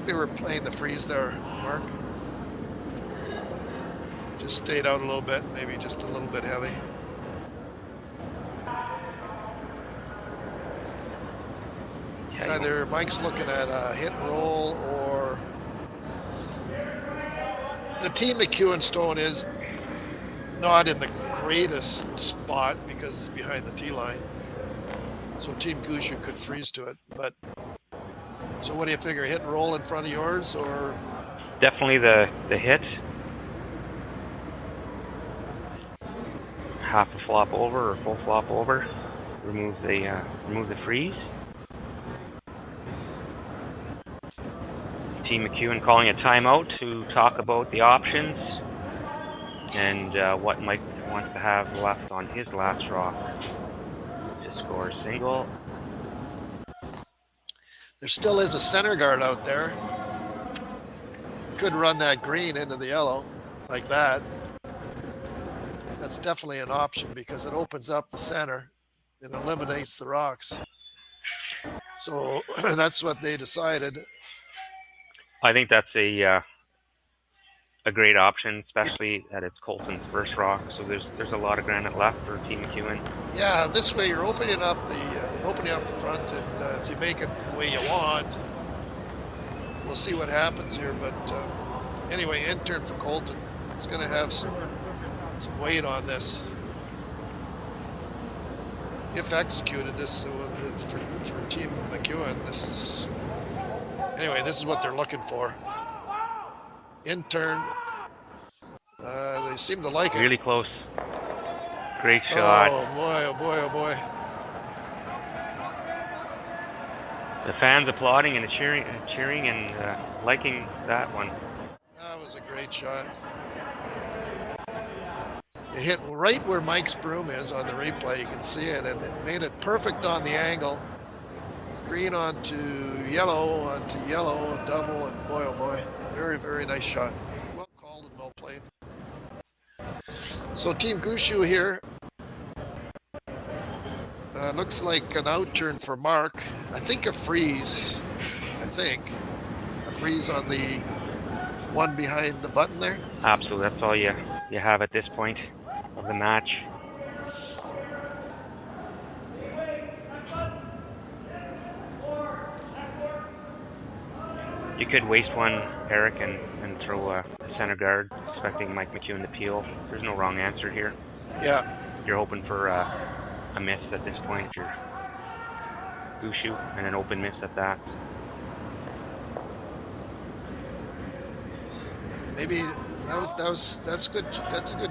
They were playing the freeze there, Marc. Just stayed out a little bit, maybe just a little bit heavy. It's either Mike's looking at a hit and roll, or the Team McEwen stone is not in the greatest spot because it's behind the tee line. So Team Gushue could freeze to it, but so what do you figure, hit and roll in front of yours, or? Definitely the hit. Half a flop over or full flop over. Remove the freeze. Team McEwen calling a timeout to talk about the options and what Mike wants to have left on his last rock to score a single. There still is a center guard out there. Could run that green into the yellow like that. That's definitely an option because it opens up the center and eliminates the rocks. So that's what they decided. I think that's a great option, especially that it's Colton's first rock. So there's a lot of granite left for Team McEwen. Yeah, this way you're opening up the front, and if you make it the way you want, we'll see what happens here. But anyway, intern for Colton is going to have some weight on this. If executed, this it's for Team McEwen. This is what they're looking for. Intern. They seem to like it. Really close. Great shot. Oh boy, oh boy, oh boy. The fans applauding and cheering and liking that one. That was a great shot. It hit right where Mike's broom is on the replay. You can see it, and it made it perfect on the angle. Green onto yellow, double, and boy, oh boy. Very, very nice shot. Well called and well played. So Team Gushue here. Looks like an out turn for Marc. I think a freeze. A freeze on the one behind the button there. Absolutely. That's all you have at this point of the match. You could waste one, Eric, and throw a center guard, expecting Mike McEwen to peel. There's no wrong answer here. Yeah. You're hoping for a miss at this point. You're Gushue, and an open miss at that. Maybe that's good. That's a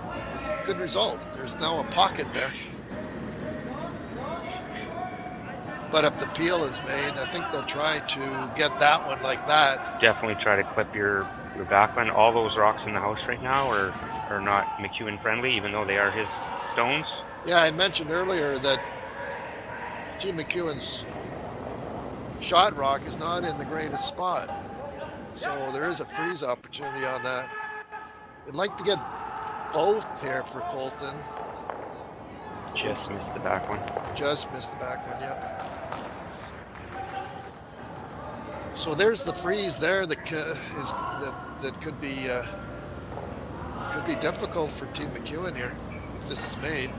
good result. There's now a pocket there. But if the peel is made, I think they'll try to get that one like that. Definitely try to clip your back one. All those rocks in the house right now are not McEwen friendly, even though they are his stones. Yeah, I mentioned earlier that Team McEwen's shot rock is not in the greatest spot. So there is a freeze opportunity on that. We'd like to get both here for Colton. Just missed the back one. Just missed the back one, yeah. So there's the freeze there that could be difficult for Team McEwen here if this is made.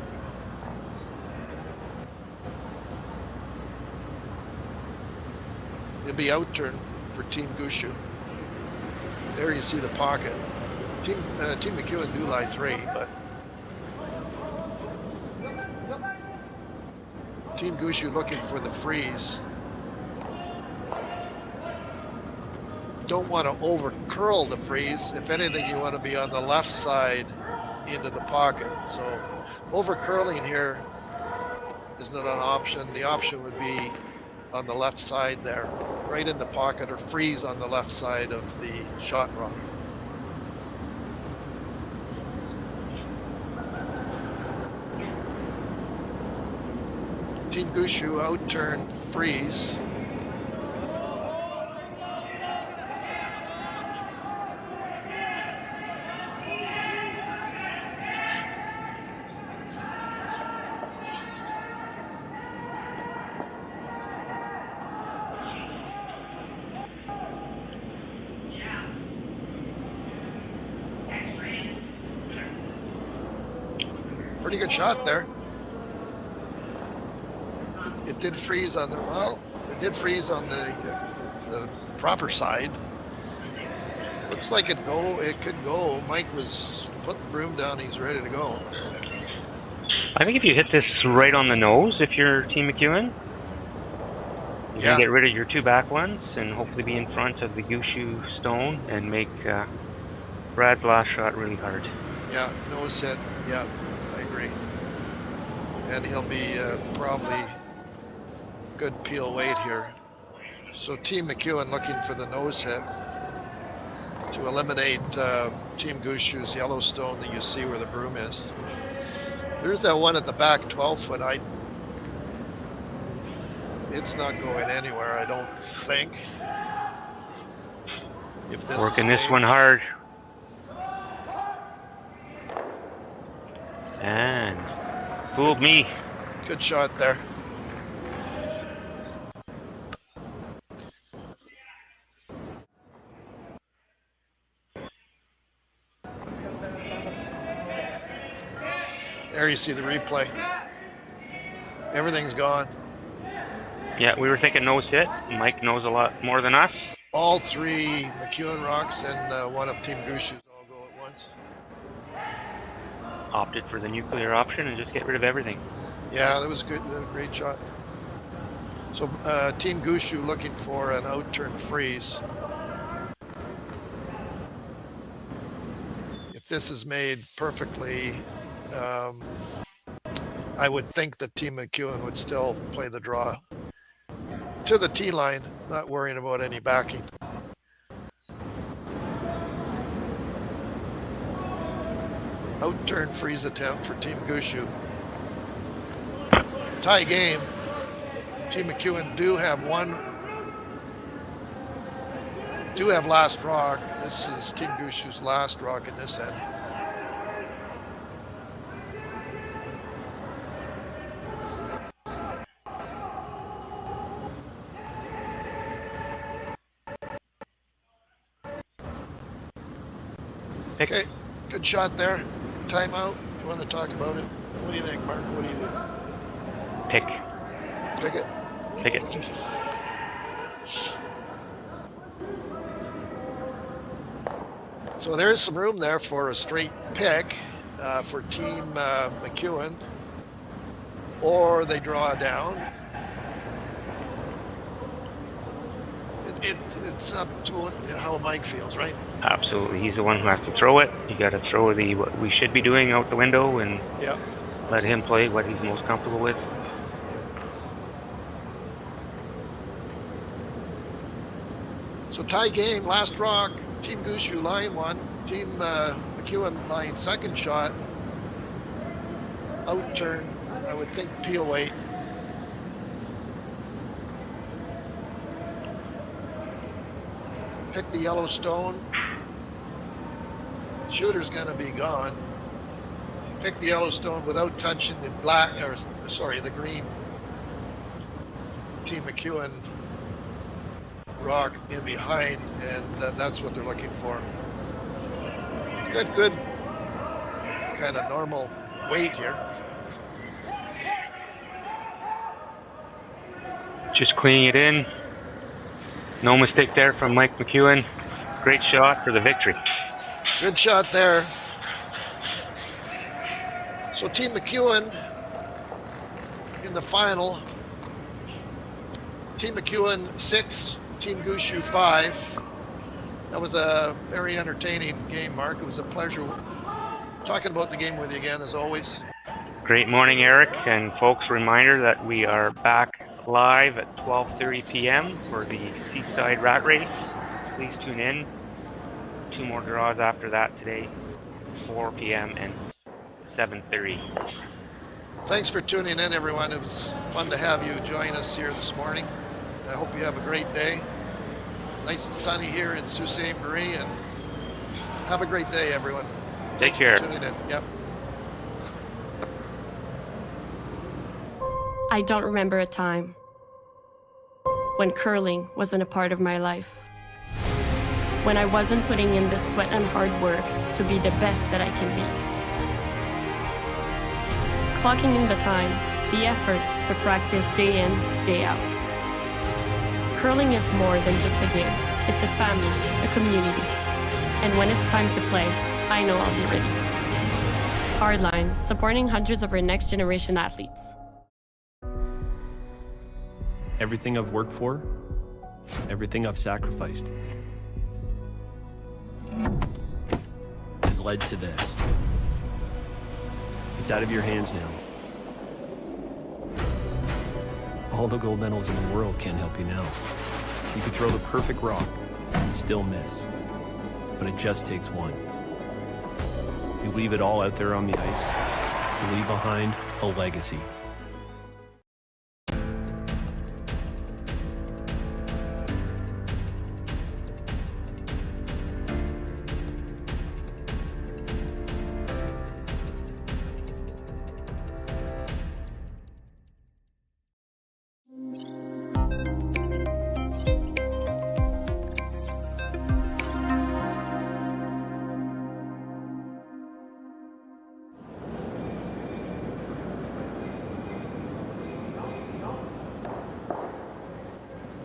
It'll be out turn for Team Gushue. There you see the pocket. Team McEwen do lie 3, but Team Gushue looking for the freeze. Don't want to over curl the freeze. If anything, you want to be on the left side into the pocket. So over curling here is not an option. The option would be on the left side there, right in the pocket, or freeze on the left side of the shot rock. Team Gushue out-turn freeze. Pretty good shot there. It did freeze on the, well, it did freeze on the proper side. Looks like it could go. Mike was put the broom down. He's ready to go. I think if you hit this right on the nose, if you're Team McEwen, you can get rid of your 2 back ones and hopefully be in front of the Gushue stone and make Brad's last shot really hard. Yeah, nose hit. Yeah, I agree. And he'll be probably good peel weight here. So Team McEwen looking for the nose hit to eliminate Team Gushue's Yellowstone that you see where the broom is. There's that one at the back, 12 foot. It's not going anywhere, I don't think. If this working is this one hard. And fooled me. Good shot there. There you see the replay. Everything's gone. Yeah, we were thinking nose hit. Mike knows a lot more than us. All 3 McEwen rocks and one of Team Gushue's all go at once. Opted for the nuclear option and just get rid of everything. Yeah, that was good. That was a great shot. So Team Gushue looking for an out-turn freeze. If this is made perfectly, I would think that Team McEwen would still play the draw to the tee line, not worrying about any backing. Out-turn freeze attempt for Team Gushue. Tie game. Team McEwen do have last rock. This is Team Gushue's last rock in this end. Okay, good shot there. Timeout. You want to talk about it? What do you think, Marc? What do you do? Pick. Pick it. Pick it. So there is some room there for a straight pick for Team McEwen, or they draw down. It's up to how Mike feels, right? Absolutely. He's the one who has to throw it. You got to throw what we should be doing out the window and let him play what he's most comfortable with. So tie game, last rock, Team Gushue line 1, Team McEwen line second shot. Out turn, I would think peel weight. Pick the Yellowstone. Shooter's gonna be gone. Pick the Yellowstone without touching the the green Team McEwen rock in behind, and that's what they're looking for. It's got good kind of normal weight here. Just cleaning it in. No mistake there from Mike McEwen. Great shot for the victory. Good shot there. So Team McEwen in the final. Team McEwen 6, Team Gushue 5. That was a very entertaining game, Marc. It was a pleasure talking about the game with you again, as always. Great morning, Eric. And folks, reminder that we are back live at 12:30 p.m. for the Seaside Rat Race. Please tune in. 2 more draws after that today, 4 p.m. and 7:30. Thanks for tuning in, everyone. It was fun to have you join us here this morning. I hope you have a great day. Nice and sunny here in Ste.Marie, and have a great day, everyone. Take Thanks care. for tuning in. Yep. I don't remember a time when curling wasn't a part of my life. When I wasn't putting in the sweat and hard work to be the best that I can be. Clocking in the time, the effort to practice day in, day out. Curling is more than just a game. It's a family, a community. And when it's time to play, I know I'll be ready. Hardline, supporting hundreds of our next generation athletes. Everything I've worked for, everything I've sacrificed, has led to this. It's out of your hands now. All the gold medals in the world can't help you now. You could throw the perfect rock and still miss, but it just takes one. You leave it all out there on the ice to leave behind a legacy.